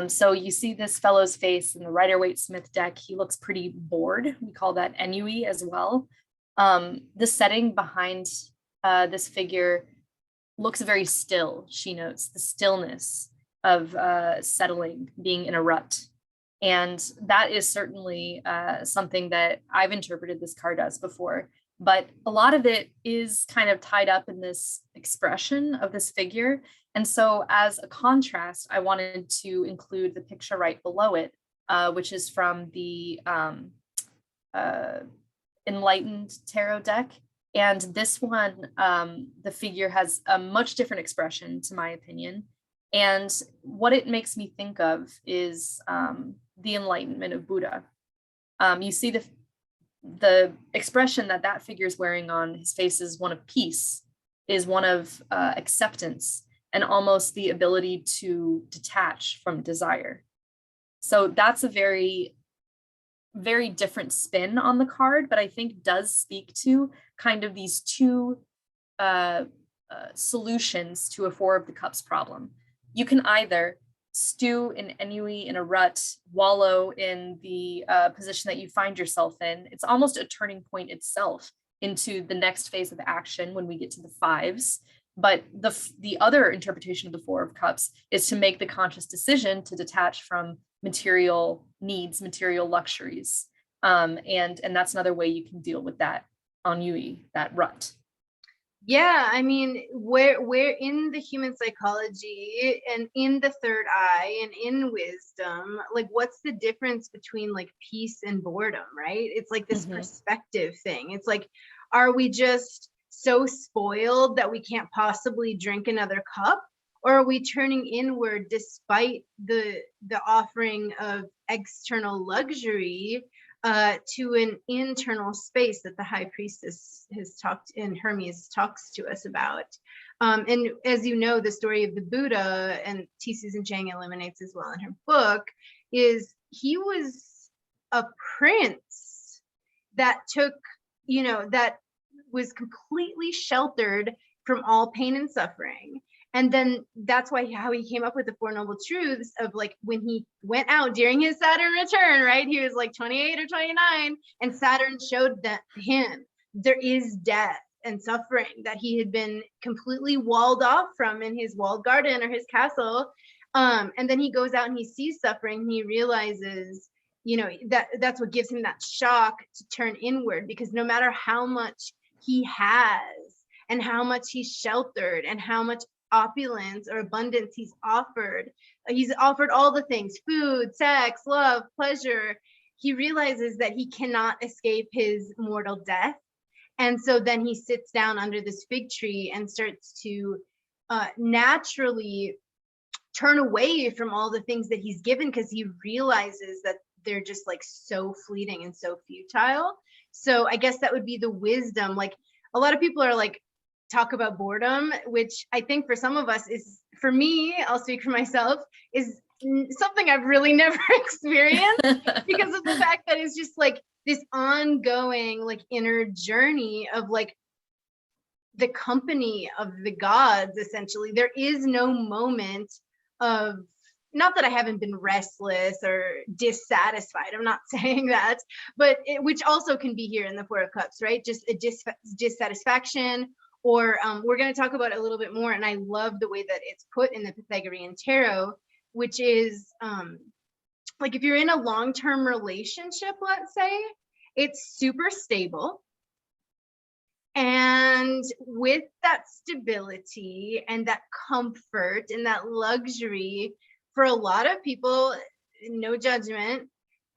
So you see this fellow's face in the Rider-Waite-Smith deck. He looks pretty bored. We call that ennui as well. The setting behind this figure looks very still, she notes, the stillness of settling, being in a rut. And that is certainly something that I've interpreted this card as before. But a lot of it is kind of tied up in this expression of this figure. And so as a contrast, I wanted to include the picture right below it, which is from the Enlightened Tarot deck. And this one, the figure has a much different expression, to my opinion. And what it makes me think of is the enlightenment of Buddha. You see the expression that that figure is wearing on his face is one of peace, is one of acceptance, and almost the ability to detach from desire. So that's a very, very different spin on the card, but I think does speak to kind of these two solutions to a Four of the Cups problem. You can either stew in ennui, in a rut, wallow in the position that you find yourself in. It's almost a turning point itself into the next phase of action when we get to the fives. But the other interpretation of the Four of Cups is to make the conscious decision to detach from material needs, material luxuries. And that's another way you can deal with that ennui, that rut. Yeah, I mean, where in the human psychology and in the third eye and in wisdom, like what's the difference between like peace and boredom, right? It's like this perspective thing. It's like, are we just so spoiled that we can't possibly drink another cup? Or are we turning inward despite the offering of external luxury to an internal space that the high priestess has talked in Hermes talks to us about. And as you know, the story of the Buddha, and T. Susan Chang illuminates as well in her book, is he was a prince that took, that was completely sheltered from all pain and suffering. And then that's how he came up with the Four Noble Truths of like when he went out during his Saturn return, right? He was like 28 or 29, and Saturn showed that him there is death and suffering that he had been completely walled off from in his walled garden or his castle. And then he goes out and he sees suffering, and he realizes, that's what gives him that shock to turn inward, because no matter how much he has and how much he's sheltered and how much opulence or abundance he's offered all the things, food, sex, love, pleasure, he realizes that he cannot escape his mortal death. And so then he sits down under this fig tree and starts to naturally turn away from all the things that he's given because he realizes that they're just like so fleeting and so futile. So I guess that would be the wisdom. Like a lot of people are like, talk about boredom, which I think for some of us is, for me, I'll speak for myself, is something I've really never experienced because of the fact that it's just like this ongoing like inner journey of like the company of the gods. Essentially, there is no moment of, not that I haven't been restless or dissatisfied, I'm not saying that, but which also can be here in the Four of Cups, right? Just a dissatisfaction, or we're going to talk about it a little bit more. And I love the way that it's put in the Pythagorean tarot, which is like if you're in a long-term relationship, let's say, it's super stable. And with that stability and that comfort and that luxury, for a lot of people, no judgment,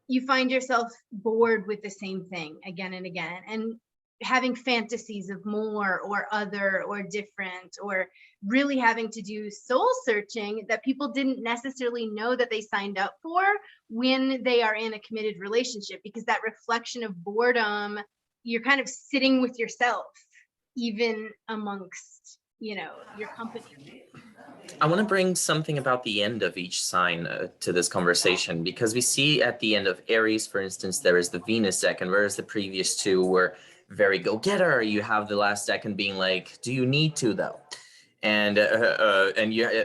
you find yourself bored with the same thing again and again, and having fantasies of more or other or different, or really having to do soul searching that people didn't necessarily know that they signed up for when they are in a committed relationship, because that reflection of boredom, you're kind of sitting with yourself, even amongst, you know, your company. I want to bring something about the end of each sign to this conversation, because we see at the end of Aries, for instance, there is the Venus decan, whereas the previous two were very go-getter. You have the last decan being like, do you need to though? And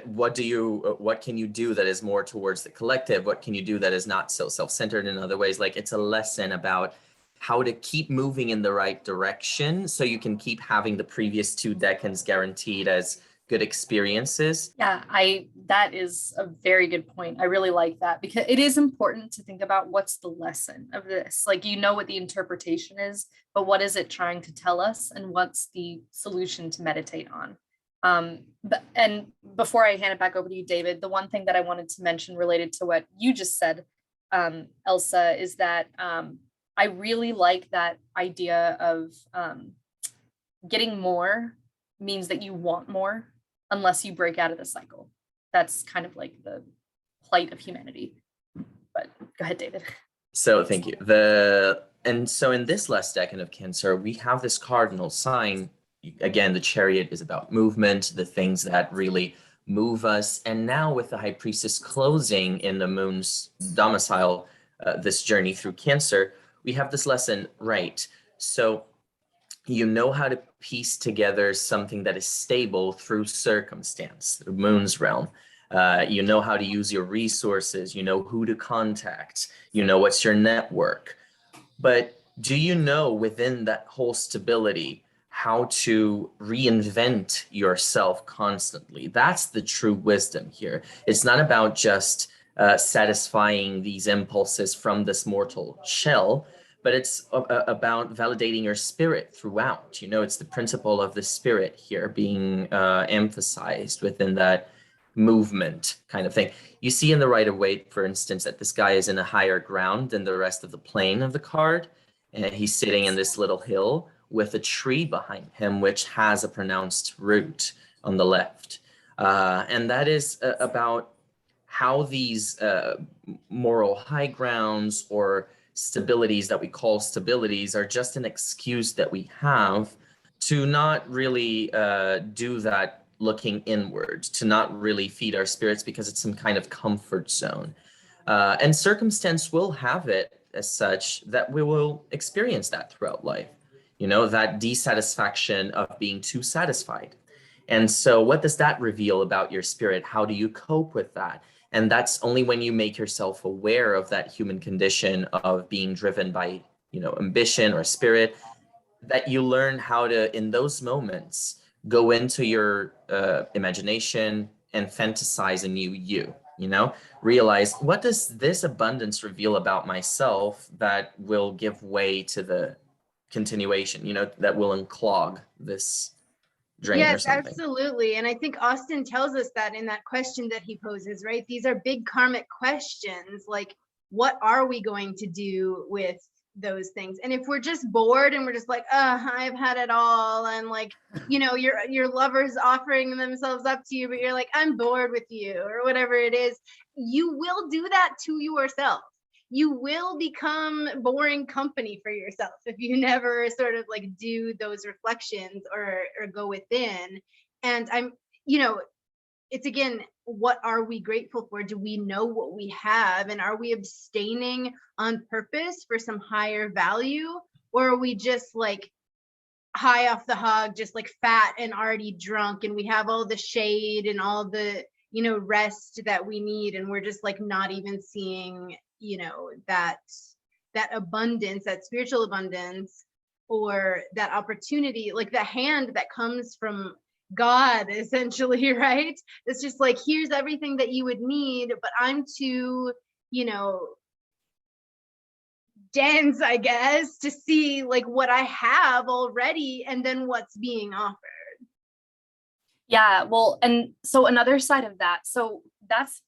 what can you do that is more towards the collective? What can you do that is not so self-centered in other ways? Like, it's a lesson about how to keep moving in the right direction so you can keep having the previous two decans guaranteed as good experiences. Yeah, that is a very good point. I really like that, because it is important to think about what's the lesson of this. Like, you know what the interpretation is, but what is it trying to tell us, and what's the solution to meditate on? And before I hand it back over to you, David, the one thing that I wanted to mention related to what you just said, Elsa, is that I really like that idea of getting more means that you want more unless you break out of the cycle. That's kind of like the plight of humanity. But go ahead, David. So thank you. And so in this last decan of Cancer, we have this cardinal sign. Again, the Chariot is about movement, the things that really move us. And now with the High Priestess closing in the moon's domicile, this journey through Cancer, we have this lesson, right? So you know how to piece together something that is stable through circumstance, the moon's realm. You know how to use your resources, you know who to contact, you know what's your network. But do you know within that whole stability how to reinvent yourself constantly? That's the true wisdom here. It's not about just satisfying these impulses from this mortal shell, but it's about validating your spirit throughout. You know, it's the principle of the spirit here being emphasized within that movement kind of thing. You see in the Rider-Waite, for instance, that this guy is in a higher ground than the rest of the plane of the card. And he's sitting in this little hill with a tree behind him, which has a pronounced root on the left. And that is about how these moral high grounds or stabilities that we call stabilities are just an excuse that we have to not really do that looking inward, to not really feed our spirits, because it's some kind of comfort zone. And circumstance will have it as such that we will experience that throughout life, you know, that dissatisfaction of being too satisfied. And so what does that reveal about your spirit? How do you cope with that? And that's only when you make yourself aware of that human condition of being driven by, you know, ambition or spirit, that you learn how to, in those moments, go into your imagination and fantasize a new you know, realize, what does this abundance reveal about myself that will give way to the continuation, you know, that will unclog this drain or Yes, something. absolutely. And I think Austin tells us that in that question that he poses, right? These are big karmic questions, like, what are we going to do with those things. And if we're just bored and we're just like, I've had it all, and like, you know, your lover's offering themselves up to you, but you're like, I'm bored with you, or whatever it is, you will do that to yourself. You will become boring company for yourself if you never sort of like do those reflections or go within. And I'm, you know, it's again, what are we grateful for? Do we know what we have? And are we abstaining on purpose for some higher value? Or are we just like high off the hog, just like fat and already drunk, and we have all the shade and all the, you know, rest that we need, and we're just like not even seeing, you know, that abundance, that spiritual abundance, or that opportunity, like the hand that comes from God, essentially, right? It's just like, here's everything that you would need, but I'm too, you know, dense, I guess, to see like what I have already and then what's being offered. Yeah, well, and so another side of that, so that's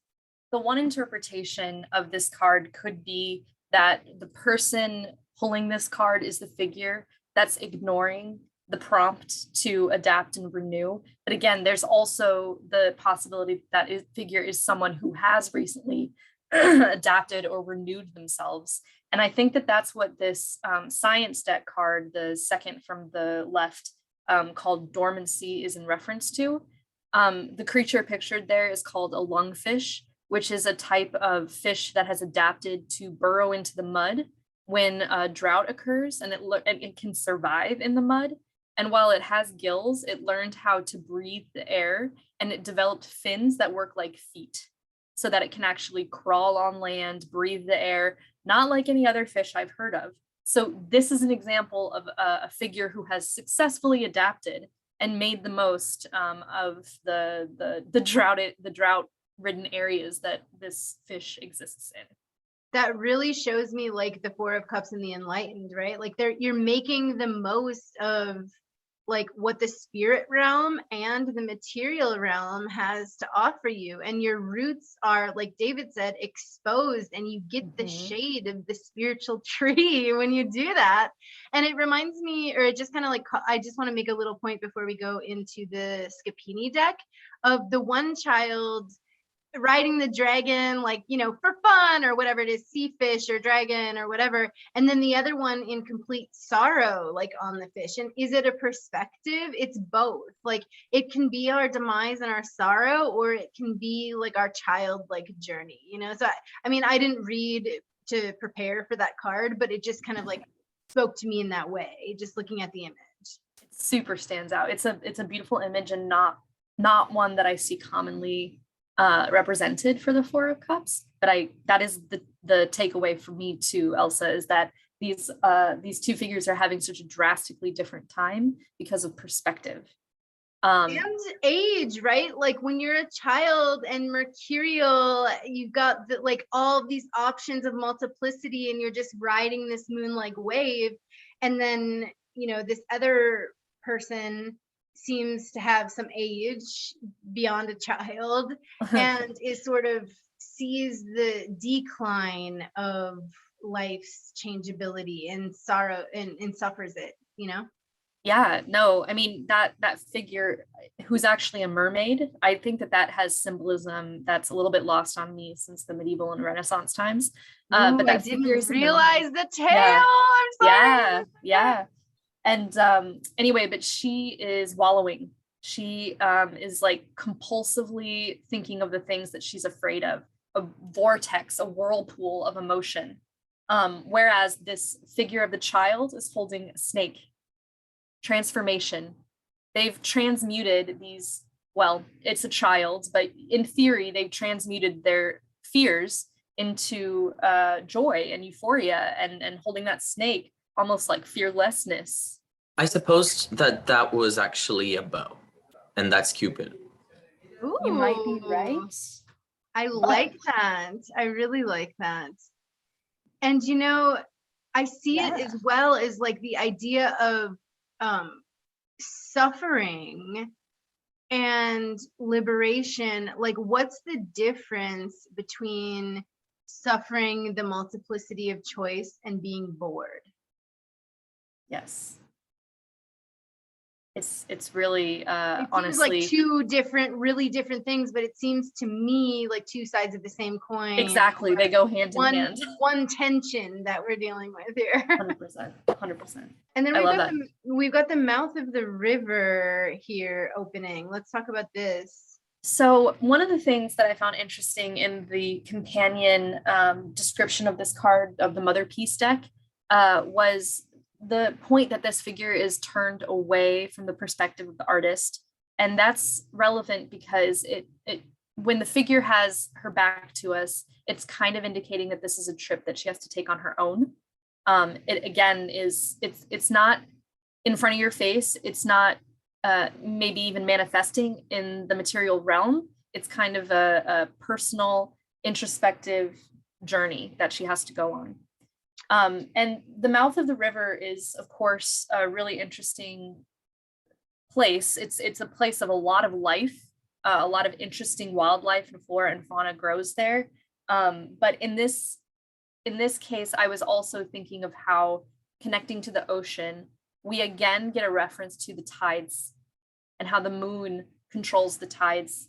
the one interpretation of this card could be that the person pulling this card is the figure that's ignoring the prompt to adapt and renew. But again, there's also the possibility that figure is someone who has recently adapted or renewed themselves. And I think that that's what this science deck card, the second from the left, called Dormancy, is in reference to. The creature pictured there is called a lungfish, which is a type of fish that has adapted to burrow into the mud when a drought occurs, and it can survive in the mud. And while it has gills, it learned how to breathe the air, and it developed fins that work like feet so that it can actually crawl on land, breathe the air, not like any other fish I've heard of. So this is an example of a figure who has successfully adapted and made the most of the drought-ridden areas that this fish exists in. That really shows me like the Four of Cups and the Enlightened, right? Like you're making the most of like what the spirit realm and the material realm has to offer you, and your roots are, like David said, exposed, and you get the shade of the spiritual tree when you do that. And it reminds me, or it just kind of like, I just want to make a little point before we go into the Scapini deck, of the one child riding the dragon, like, you know, for fun or whatever it is, sea fish or dragon or whatever, and then the other one in complete sorrow, like on the fish. And is it a perspective? It's both. Like it can be our demise and our sorrow, or it can be like our childlike journey, you know? So I mean, I didn't read to prepare for that card, but it just kind of like spoke to me in that way, just looking at the image. It super stands out. It's a beautiful image, and not one that I see commonly represented for the Four of Cups. But that is the takeaway for me too, Elsa, is that these two figures are having such a drastically different time because of perspective. And age, right? Like when you're a child and mercurial, you've got like all of these options of multiplicity, and you're just riding this moon-like wave. And then, you know, this other person seems to have some age beyond a child and is sort of sees the decline of life's changeability and sorrow and suffers it, you know? Yeah, no, I mean, that figure who's actually a mermaid, I think that has symbolism that's a little bit lost on me since the medieval and Renaissance times. Ooh, but that I didn't realize the tail. Yeah. I'm sorry. Yeah. And anyway, but she is wallowing. She is like compulsively thinking of the things that she's afraid of, a vortex, a whirlpool of emotion. Whereas this figure of the child is holding a snake. Transformation. They've transmuted these, well, it's a child, but in theory, they've transmuted their fears into joy and euphoria, and holding that snake almost like fearlessness. I suppose that was actually a bow, and that's Cupid. Ooh, You might be right. I like that. I really like that. And you know, I see it as well as like the idea of suffering and liberation. Like, what's the difference between suffering the multiplicity of choice and being bored. Yes. It's really It seems honestly like two different, really different things, but it seems to me like two sides of the same coin. exactly, they go hand in One hand. one tension that we're dealing with here. 100%. And then I love that. we've got the mouth of the river here opening. Let's talk about this. So one of the things that I found interesting in the companion description of this card of the Mother Peace deck was the point that this figure is turned away from the perspective of the artist. And that's relevant because it when the figure has her back to us, it's kind of indicating that this is a trip that she has to take on her own. It again is it's not in front of your face. It's not maybe even manifesting in the material realm. It's kind of a personal, introspective journey that she has to go on. And the mouth of the river is, of course, a really interesting place. It's a place of a lot of life, a lot of interesting wildlife and flora and fauna grows there. But in this case, I was also thinking of how connecting to the ocean, we again get a reference to the tides and how the moon controls the tides.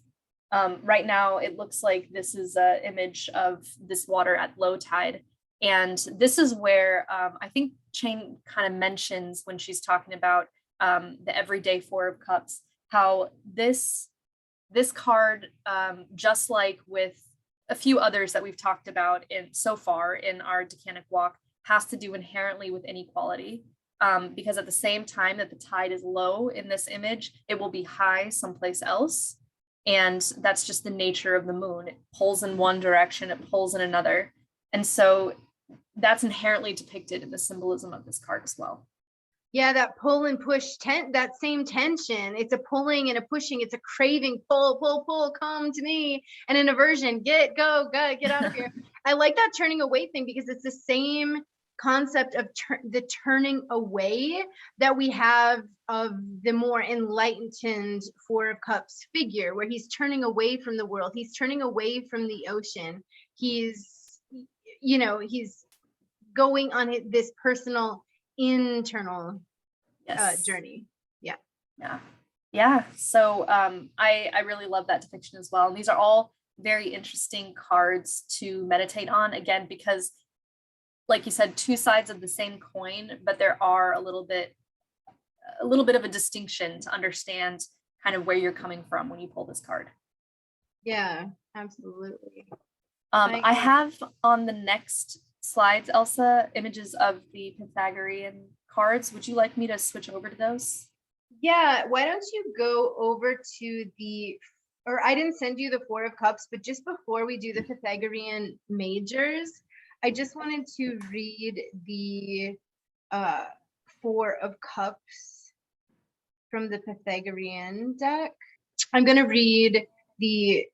Right now, it looks like this is an image of this water at low tide. And this is where I think Chang kind of mentions when she's talking about the everyday Four of Cups, how this card, just like with a few others that we've talked about so far in our Decanic walk, has to do inherently with inequality. Because at the same time that the tide is low in this image, it will be high someplace else. And that's just the nature of the moon. It pulls in one direction, it pulls in another. And so that's inherently depicted in the symbolism of this card as well. Yeah, that pull and push, that same tension. It's a pulling and a pushing. It's a craving, pull, pull, pull, come to me. And an aversion, get out of here. I like that turning away thing because it's the same concept of the turning away that we have of the more enlightened Four of Cups figure, where he's turning away from the world. He's turning away from the ocean. He's going on this personal internal journey. Yeah. So I really love that depiction as well. And these are all very interesting cards to meditate on, again, because like you said, two sides of the same coin, but there are a little bit of a distinction to understand kind of where you're coming from when you pull this card. Yeah, absolutely. I have on the next slides, Elsa, images of the Pythagorean cards. Would you like me to switch over to those? Yeah, why don't you go over to or I didn't send you the Four of Cups, but just before we do the Pythagorean majors, I just wanted to read the Four of Cups from the Pythagorean deck. I'm going to read the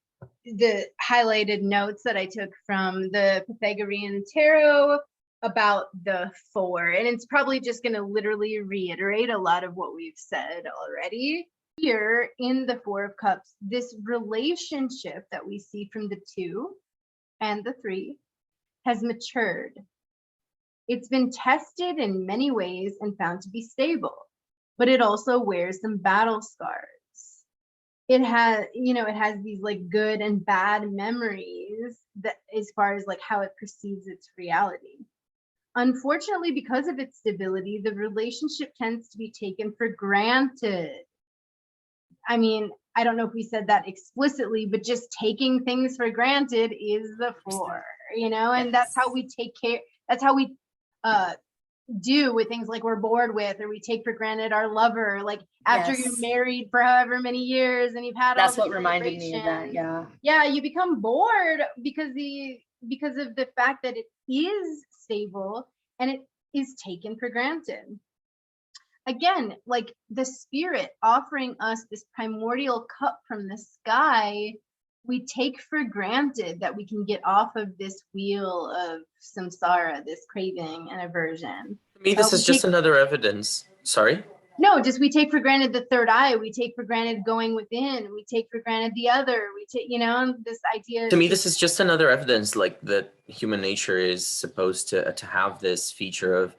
highlighted notes that I took from the Pythagorean tarot about the four, and it's probably just going to literally reiterate a lot of what we've said already. Here in the Four of Cups, this relationship that we see from the 2 and the 3 has matured. It's been tested in many ways and found to be stable, but it also wears some battle scars. It has these like good and bad memories that as far as like how it perceives its reality. Unfortunately, because of its stability, the relationship tends to be taken for granted. I mean, I don't know if we said that explicitly, but just taking things for granted is the 4, and that's how we take care. That's how we do with things like we're bored with, or we take for granted our lover, like after you're married for however many years and you've had that's all what reminded me of that. Yeah, you become bored because of the fact that it is stable and it is taken for granted. Again, like the spirit offering us this primordial cup from the sky, we take for granted that we can get off of this wheel of samsara, this craving and aversion. For me, this is just another evidence. Sorry? No, just we take for granted the third eye. We take for granted going within. We take for granted the other. We take, this idea. To me, this is just another evidence, like, that human nature is supposed to have this feature of,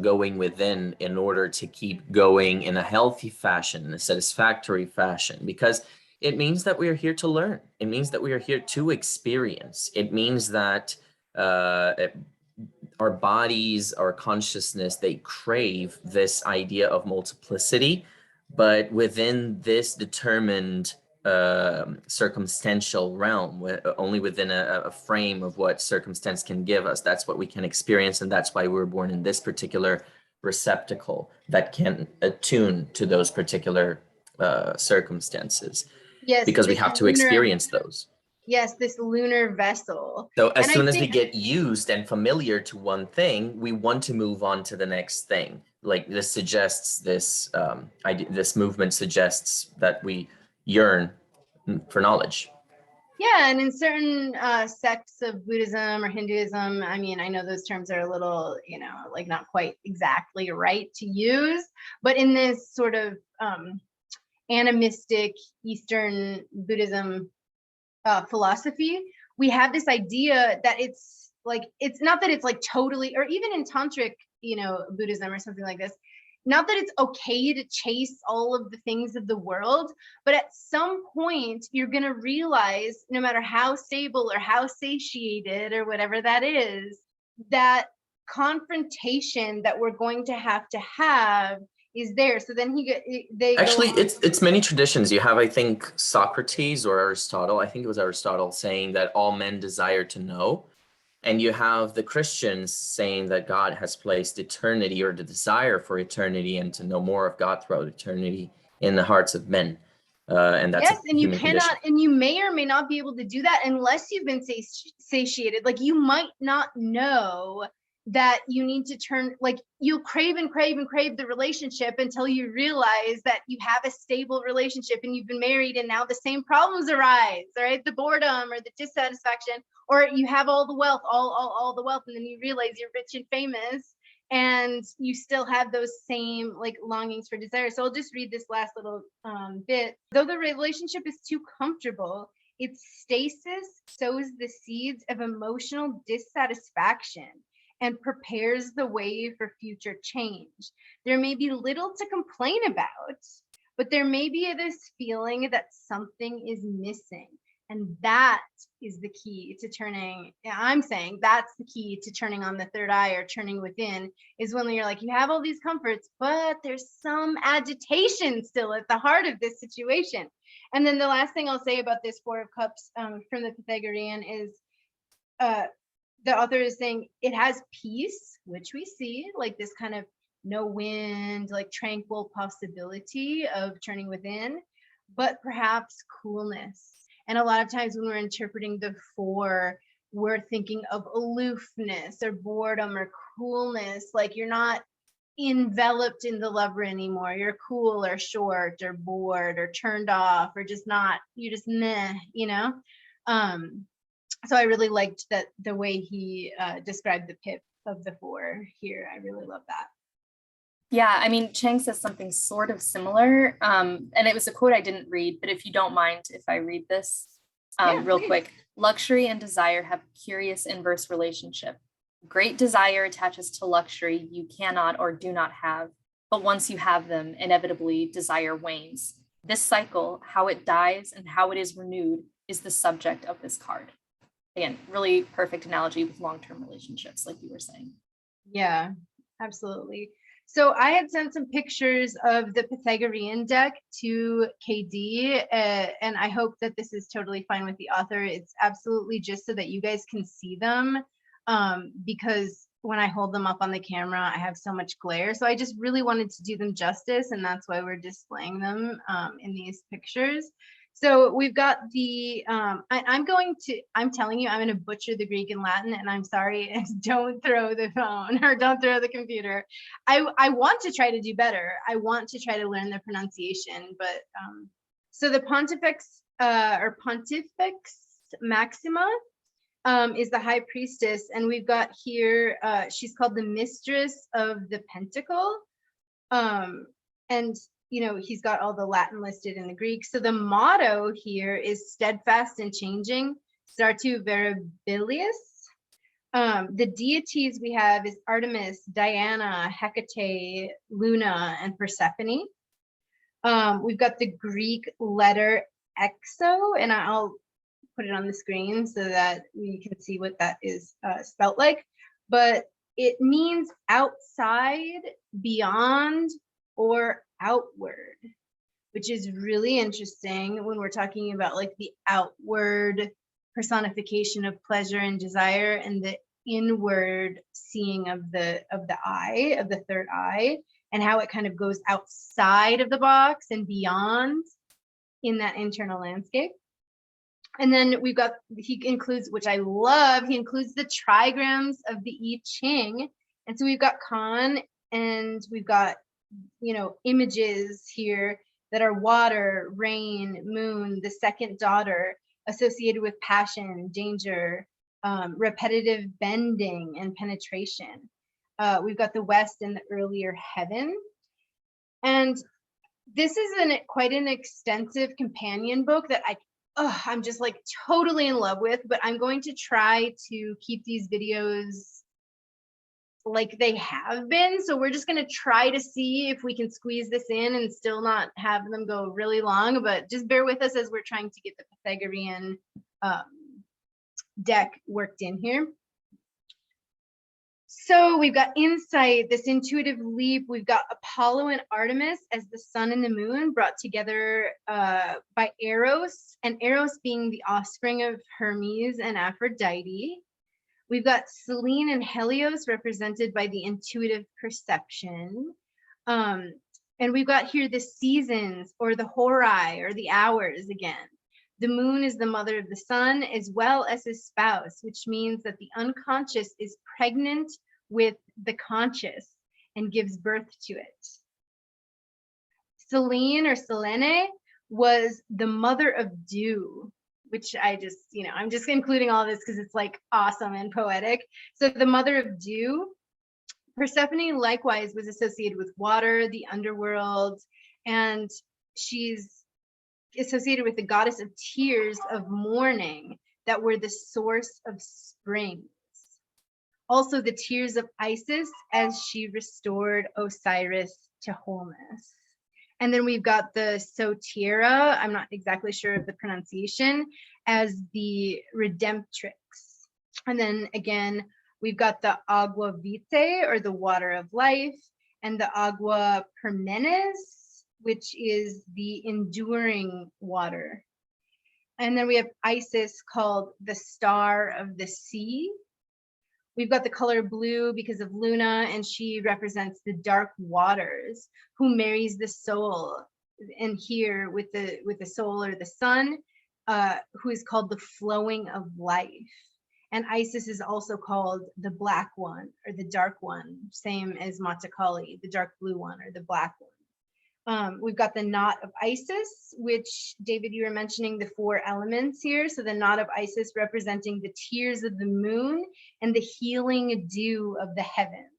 going within in order to keep going in a healthy fashion, in a satisfactory fashion, because it means that we are here to learn. It means that we are here to experience. It means that our bodies, our consciousness, they crave this idea of multiplicity, but within this determined circumstantial realm, only within a frame of what circumstance can give us. That's what we can experience, and that's why we were born in this particular receptacle that can attune to those particular circumstances. Yes, because we have to experience those. Yes, this lunar vessel. So as soon as we get used and familiar to one thing, we want to move on to the next thing. Like this suggests this this movement suggests that we yearn for knowledge. Yeah, and in certain sects of Buddhism or Hinduism, I mean, I know those terms are a little, like not quite exactly right to use, but in this sort of animistic Eastern Buddhism philosophy, we have this idea that it's not that it's like totally, or even in tantric, Buddhism or something like this, not that it's okay to chase all of the things of the world, but at some point you're going to realize, no matter how stable or how satiated or whatever that is, that confrontation that we're going to have is there. So then it's many traditions. You have, I think, Socrates or Aristotle, I think it was Aristotle, saying that all men desire to know. And you have the Christians saying that God has placed eternity, or the desire for eternity and to know more of God throughout eternity, in the hearts of men. And that's and you cannot, and you may or may not be able to do that unless you've been satiated. Like you might not know that you need to turn, like you'll crave and crave and crave the relationship until you realize that you have a stable relationship and you've been married, and now the same problems arise, right? The boredom or the dissatisfaction, or you have all the wealth, all the wealth, and then you realize you're rich and famous and you still have those same like longings for desire. So I'll just read this last little bit. Though the relationship is too comfortable, its stasis sows the seeds of emotional dissatisfaction and prepares the way for future change. There may be little to complain about, but there may be this feeling that something is missing. And that is the key to turning, I'm saying that's the key to turning on the third eye or turning within, is when you're like, you have all these comforts, but there's some agitation still at the heart of this situation. And then the last thing I'll say about this Four of Cups from the Pythagorean is, the author is saying it has peace, which we see, like this kind of no wind, like tranquil possibility of turning within, but perhaps coolness. And a lot of times when we're interpreting the four, we're thinking of aloofness or boredom or coolness, like you're not enveloped in the lover anymore. You're cool or short or bored or turned off or just not, you're just meh, So I really liked that the way he described the pip of the four here. I really love that. Yeah, I mean, Chang says something sort of similar, and it was a quote I didn't read, but if you don't mind if I read this real quick. Luxury and desire have a curious inverse relationship. Great desire attaches to luxury you cannot or do not have, but once you have them, inevitably desire wanes. This cycle, how it dies and how it is renewed, is the subject of this card. Again, really perfect analogy with long-term relationships, like you were saying. Yeah, absolutely. So I had sent some pictures of the Pythagorean deck to KD, and I hope that this is totally fine with the author. It's absolutely just so that you guys can see them, because when I hold them up on the camera, I have so much glare. So I just really wanted to do them justice, and that's why we're displaying them in these pictures. So we've got the, I'm telling you, I'm going to butcher the Greek and Latin, and I'm sorry, don't throw the phone or don't throw the computer. I want to try to do better. I want to try to learn the pronunciation, but, so the Pontifex Maxima is the high priestess, and we've got here, she's called the mistress of the pentacle. And, he's got all the Latin listed in the Greek. So the motto here is steadfast and changing, Startu Verabilis. The deities we have is Artemis, Diana, Hecate, Luna, and Persephone. We've got the Greek letter exo, and I'll put it on the screen so that we can see what that is spelt like. But it means outside, beyond, or outward, which is really interesting when we're talking about like the outward personification of pleasure and desire, and the inward seeing of the eye, of the third eye, and how it kind of goes outside of the box and beyond in that internal landscape. And then we've got, he includes, which I love, he includes the trigrams of the I Ching. And so we've got Khan, and we've got, images here that are water, rain, moon, the second daughter, associated with passion, danger, repetitive bending, and penetration. We've got the West and the earlier heaven. And this is quite an extensive companion book that I'm just like totally in love with, but I'm going to try to keep these videos like they have been. So we're just going to try to see if we can squeeze this in and still not have them go really long, but just bear with us as we're trying to get the Pythagorean deck worked in here. So we've got insight, this intuitive leap. We've got Apollo and Artemis as the sun and the moon brought together by Eros, and Eros being the offspring of Hermes and Aphrodite. We've got Selene and Helios represented by the intuitive perception. And we've got here the seasons, or the hori, or the hours again. The moon is the mother of the sun as well as his spouse, which means that the unconscious is pregnant with the conscious and gives birth to it. Selene, or Selene, was the mother of dew, which I'm just including all this because it's like awesome and poetic. So the mother of dew. Persephone likewise was associated with water, the underworld, and she's associated with the goddess of tears of mourning that were the source of springs. Also the tears of Isis as she restored Osiris to wholeness. And then we've got the Sotira, I'm not exactly sure of the pronunciation, as the redemptrix. And then again, we've got the agua vitae, or the water of life, and the agua permenes, which is the enduring water. And then we have Isis, called the star of the sea. We've got the color blue because of Luna, and she represents the dark waters, who marries the soul. And here with the soul, or the sun, who is called the flowing of life. And Isis is also called the black one, or the dark one, same as Matakali, the dark blue one, or the black one. We've got the knot of Isis, which, David, you were mentioning the 4 elements here. So the knot of Isis representing the tears of the moon and the healing dew of the heaven.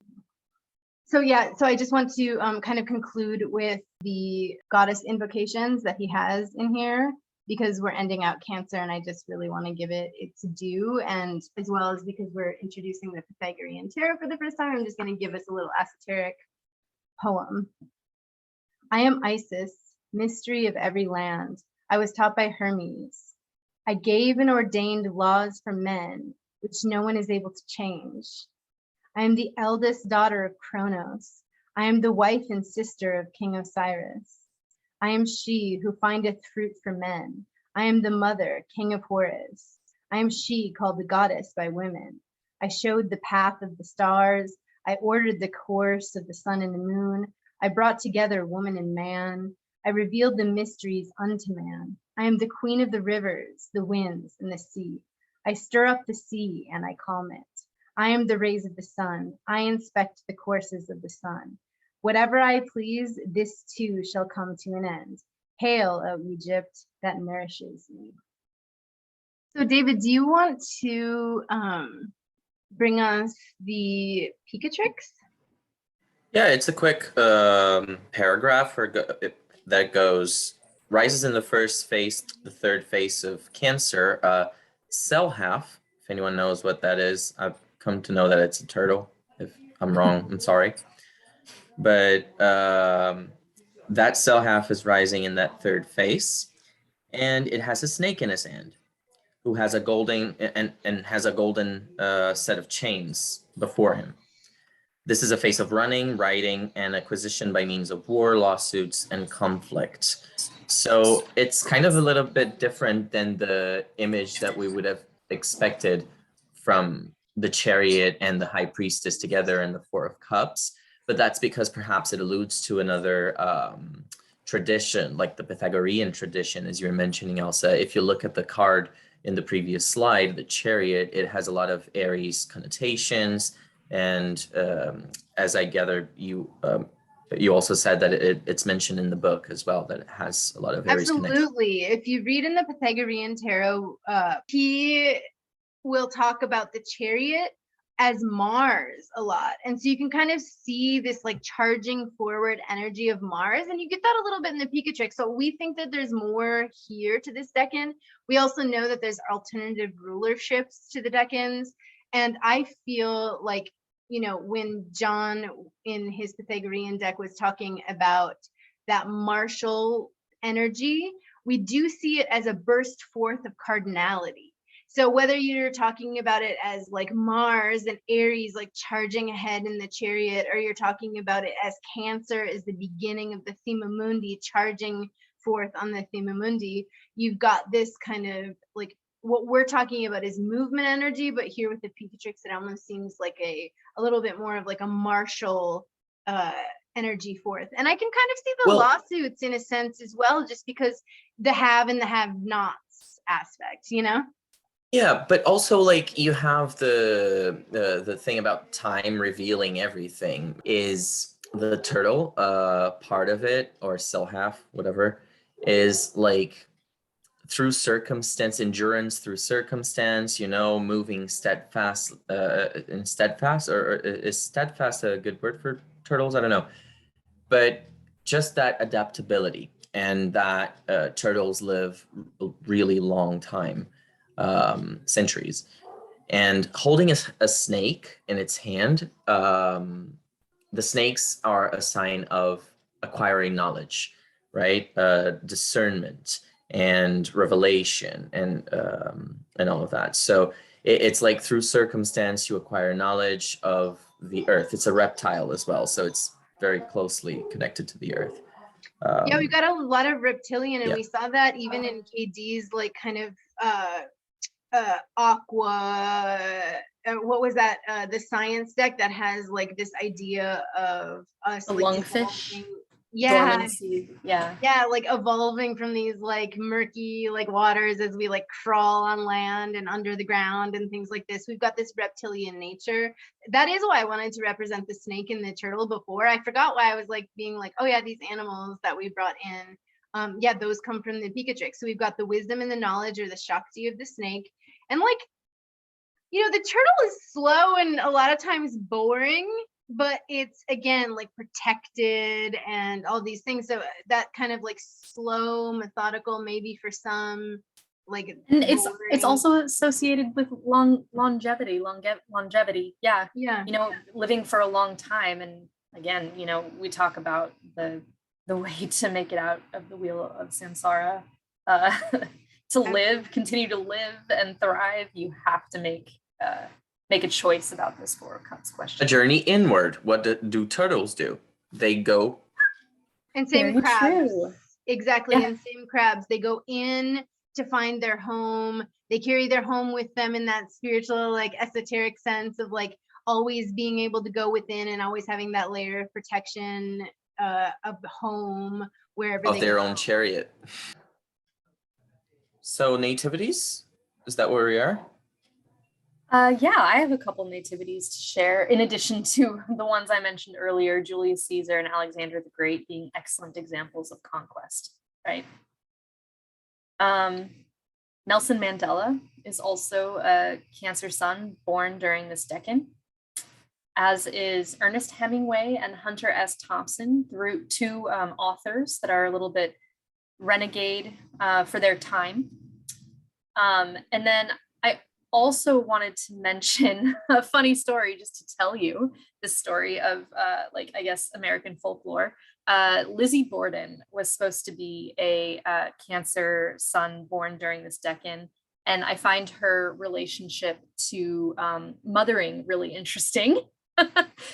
So yeah, so I just want to kind of conclude with the goddess invocations that he has in here, because we're ending out Cancer and I just really want to give it its due, and as well as because we're introducing the Pythagorean tarot for the first time, I'm just going to give us a little esoteric poem. I am Isis, mystery of every land. I was taught by Hermes. I gave and ordained laws for men, which no one is able to change. I am the eldest daughter of Kronos. I am the wife and sister of King Osiris. I am she who findeth fruit for men. I am the mother, King of Horus. I am she called the goddess by women. I showed the path of the stars. I ordered the course of the sun and the moon. I brought together woman and man. I revealed the mysteries unto man. I am the queen of the rivers, the winds, and the sea. I stir up the sea and I calm it. I am the rays of the sun. I inspect the courses of the sun. Whatever I please, this too shall come to an end. Hail, O Egypt, that nourishes me. So David, do you want to bring us the Picatrix? Yeah, it's a quick paragraph that goes, rises in the first phase, the third phase of Cancer, cell half. If anyone knows what that is, I've come to know that it's a turtle. If I'm wrong, I'm sorry. But that cell half is rising in that third phase, and it has a snake in his hand, who has a golden and has a golden set of chains before him. This is a phase of running, writing, and acquisition by means of war, lawsuits, and conflict. So it's kind of a little bit different than the image that we would have expected from the chariot and the high priestess together and the Four of Cups. But that's because perhaps it alludes to another tradition, like the Pythagorean tradition, as you were mentioning, Elsa. If you look at the card in the previous slide, the chariot, it has a lot of Aries connotations. And as I gather, you also said that it's mentioned in the book as well, that it has a lot of Aries connection. Absolutely. If you read in the Pythagorean tarot, he will talk about the chariot as Mars a lot. And so you can kind of see this like charging forward energy of Mars, and you get that a little bit in the Picatrix. So we think that there's more here to this Decan. We also know that there's alternative rulerships to the Decans. And I feel like, you know, when John in his Pythagorean deck was talking about that martial energy, we do see it as a burst forth of cardinality. So whether you're talking about it as like Mars and Aries, like charging ahead in the chariot, or you're talking about it as Cancer is the beginning of the Thema Mundi charging forth on the Thema Mundi, you've got this kind of like, what we're talking about is movement energy, but here with the Picatrix, it almost seems like a little bit more of like a martial energy forth. And I can kind of see the lawsuits in a sense as well, just because the have and the have nots aspect, you know? Yeah, but also like you have the thing about time revealing everything. Is the turtle part of it, or cell half, whatever, is like through circumstance, endurance through circumstance, you know, moving steadfast and steadfast, or is steadfast a good word for turtles? I don't know. But just that adaptability, and that turtles live a really long time, centuries. And holding a snake in its hand, the snakes are a sign of acquiring knowledge, right? Discernment and revelation, and all of that. So it's like through circumstance you acquire knowledge of the earth. It's a reptile as well, so it's very closely connected to the earth. Yeah, we got a lot of reptilian, and yeah. we saw that even in KD's like kind of aqua, what was that, the science deck that has like this idea of us A like lungfish. evolving. Yeah, Dormancy. Yeah. yeah, like evolving from these like murky like waters as we like crawl on land and under the ground and things like this. We've got this reptilian nature. That is why I wanted to represent the snake and the turtle before. I forgot why I was like being like, oh yeah, these animals that we brought in, yeah, those come from the Picatrix. So we've got the wisdom and the knowledge, or the Shakti of the snake. And like, you know, the turtle is slow and a lot of times boring, but it's again like protected and all these things. So that kind of like slow, methodical, maybe for some, like, And it's boring. also associated with longevity. Yeah. Yeah. You know, living for a long time. And again, you know, we talk about the way to make it out of the wheel of samsara. To live, continue to live and thrive, you have to make a choice about this Four of Cups question. A journey inward. What do turtles do? They go. And same Very crabs. true. Exactly. Yeah. And same crabs. They go in to find their home. They carry their home with them in that spiritual, like esoteric sense of like always being able to go within and always having that layer of protection of the home wherever Of they their go. own chariot. So nativities, is that where we are? Yeah, I have a couple nativities to share, in addition to the ones I mentioned earlier, Julius Caesar and Alexander the Great being excellent examples of conquest, right? Nelson Mandela is also a Cancer sun born during this Decan. as is Ernest Hemingway and Hunter S. Thompson, through two authors that are a little bit renegade for their time. And then I also wanted to mention a funny story, just to tell you the story of like, I guess, American folklore. Lizzie Borden was supposed to be a Cancer sun born during this Decan. And I find her relationship to mothering really interesting.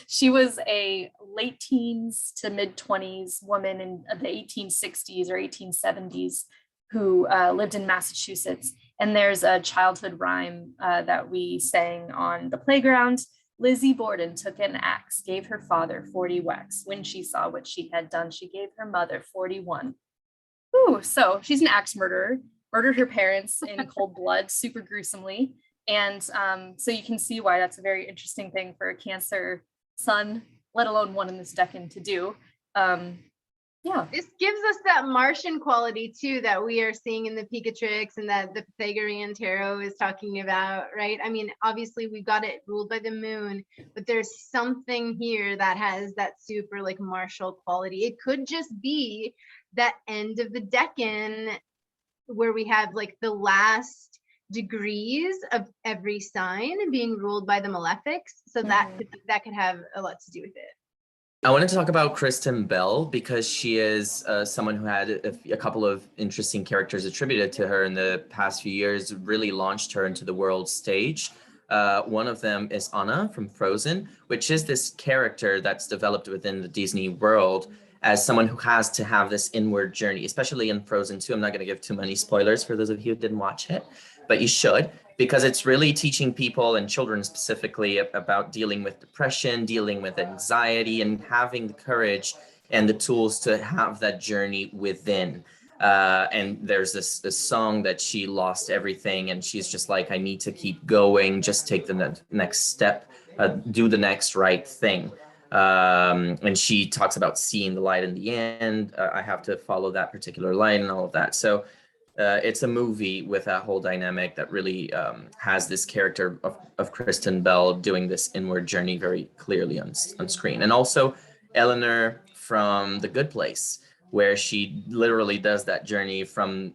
She was a late teens to mid 20s woman in the 1860s or 1870s who lived in Massachusetts. And there's a childhood rhyme that we sang on the playground. Lizzie Borden took an axe, gave her father 40 whacks. When she saw what she had done, she gave her mother 41. Ooh, so she's an axe murderer, murdered her parents in cold blood, super gruesomely. And so you can see why that's a very interesting thing for a Cancer sun, let alone one in this Decan, to do. Yeah. This gives us that Martian quality too that we are seeing in the Picatrix and that the Pythagorean tarot is talking about, right? I mean, obviously we've got it ruled by the moon, but there's something here that has that super like martial quality. It could just be that end of the Decan where we have like the last degrees of every sign being ruled by the malefics. So that could have a lot to do with it. I wanted to talk about Kristen Bell because she is someone who had a couple of interesting characters attributed to her in the past few years, really launched her into the world stage. One of them is Anna from Frozen, which is this character that's developed within the Disney world as someone who has to have this inward journey, especially in Frozen 2. I'm not going to give too many spoilers for those of you who didn't watch it, but you should, because it's really teaching people and children specifically about dealing with depression, dealing with anxiety, and having the courage and the tools to have that journey within. And there's this song that she lost everything, and she's just like, I need to keep going, just take the next step, do the next right thing. And she talks about seeing the light in the end. I have to follow that particular line and all of that. So it's a movie with that whole dynamic that really has this character of Kristen Bell doing this inward journey very clearly on screen. And also Eleanor from The Good Place, where she literally does that journey from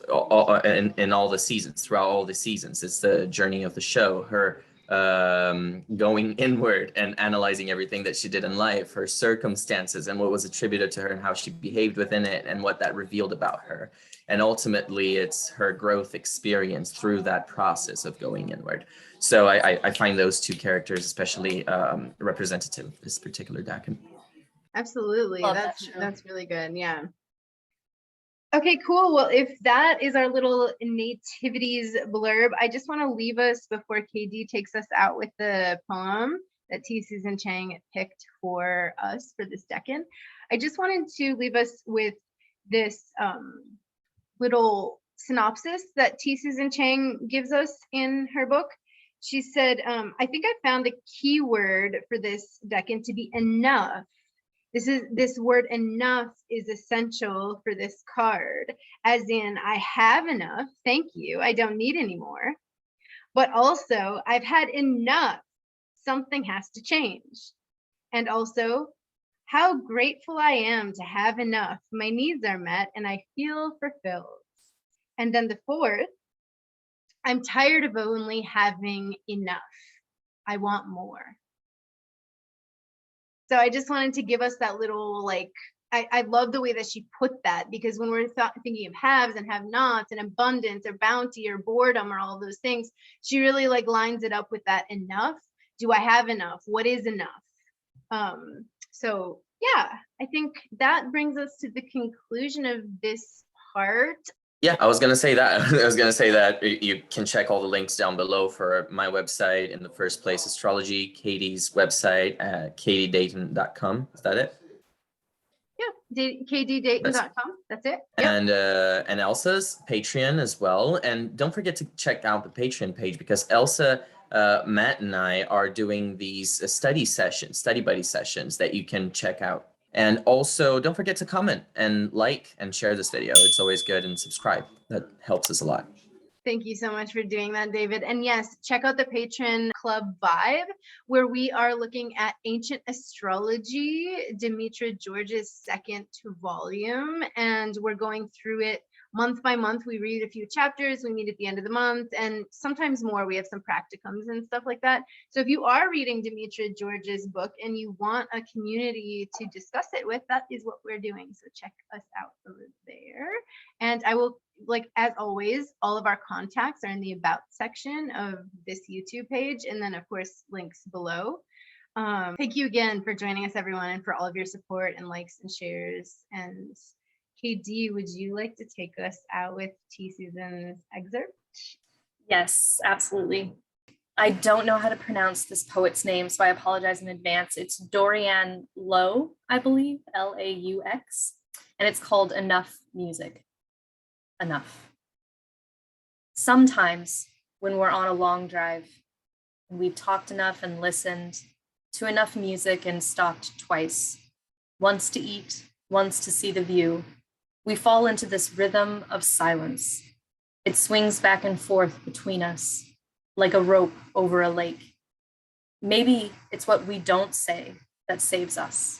in all the seasons, throughout all the seasons. It's the journey of the show, her going inward and analyzing everything that she did in life, her circumstances and what was attributed to her and how she behaved within it and what that revealed about her. And ultimately it's her growth experience through that process of going inward. So I find those two characters especially representative of this particular Decan. Absolutely. Love That's really good. Yeah. Okay, cool. Well, if that is our little nativities blurb, I just want to leave us before KD takes us out with the poem that T. Susan Chang picked for us for this Decan. I just wanted to leave us with this little synopsis that T. Susan Chang gives us in her book. She said, I think I found the key word for this Decan to be enough. This word enough is essential for this card, as in I have enough, thank you, I don't need any more. But also I've had enough, something has to change. And also how grateful I am to have enough, my needs are met and I feel fulfilled. And then the fourth, I'm tired of only having enough, I want more. So I just wanted to give us that little, like, I love the way that she put that, because when we're thinking of haves and have-nots and abundance or bounty or boredom or all of those things, she really like lines it up with that enough. Do I have enough? What is enough? So yeah, I think that brings us to the conclusion of this part. Yeah, I was going to say that. I was going to say that you can check all the links down below for my website in the first place, Astrology, Katie's website at katiedayton.com. Is that it? Yeah, kddayton.com. That's it. Yep. And Elsa's Patreon as well. And don't forget to check out the Patreon page, because Elsa, Matt, and I are doing these study buddy sessions that you can check out. And also, don't forget to comment and like and share this video. It's always good, and subscribe. That helps us a lot. Thank you so much for doing that, David. And yes, check out the Patron Club Vibe, where we are looking at Ancient Astrology, Demetra George's second volume, and we're going through it month by month. We read a few chapters, we meet at the end of the month, and sometimes more. We have some practicums and stuff like that. So if you are reading Demetra George's book and you want a community to discuss it with, that is what we're doing. So check us out over there. And I will, like, as always, all of our contacts are in the About section of this YouTube page, and then of course links below. Thank you again for joining us, everyone, and for all of your support and likes and shares. And KD, would you like to take us out with T. Susan's excerpt? Yes, absolutely. I don't know how to pronounce this poet's name, so I apologize in advance. It's Dorian Lowe, I believe, Laux, and it's called Enough Music. Enough. Sometimes when we're on a long drive and we've talked enough and listened to enough music and stopped twice, once to eat, once to see the view, we fall into this rhythm of silence. It swings back and forth between us like a rope over a lake. Maybe it's what we don't say that saves us.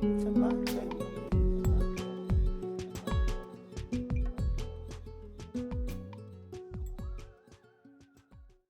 Tomato,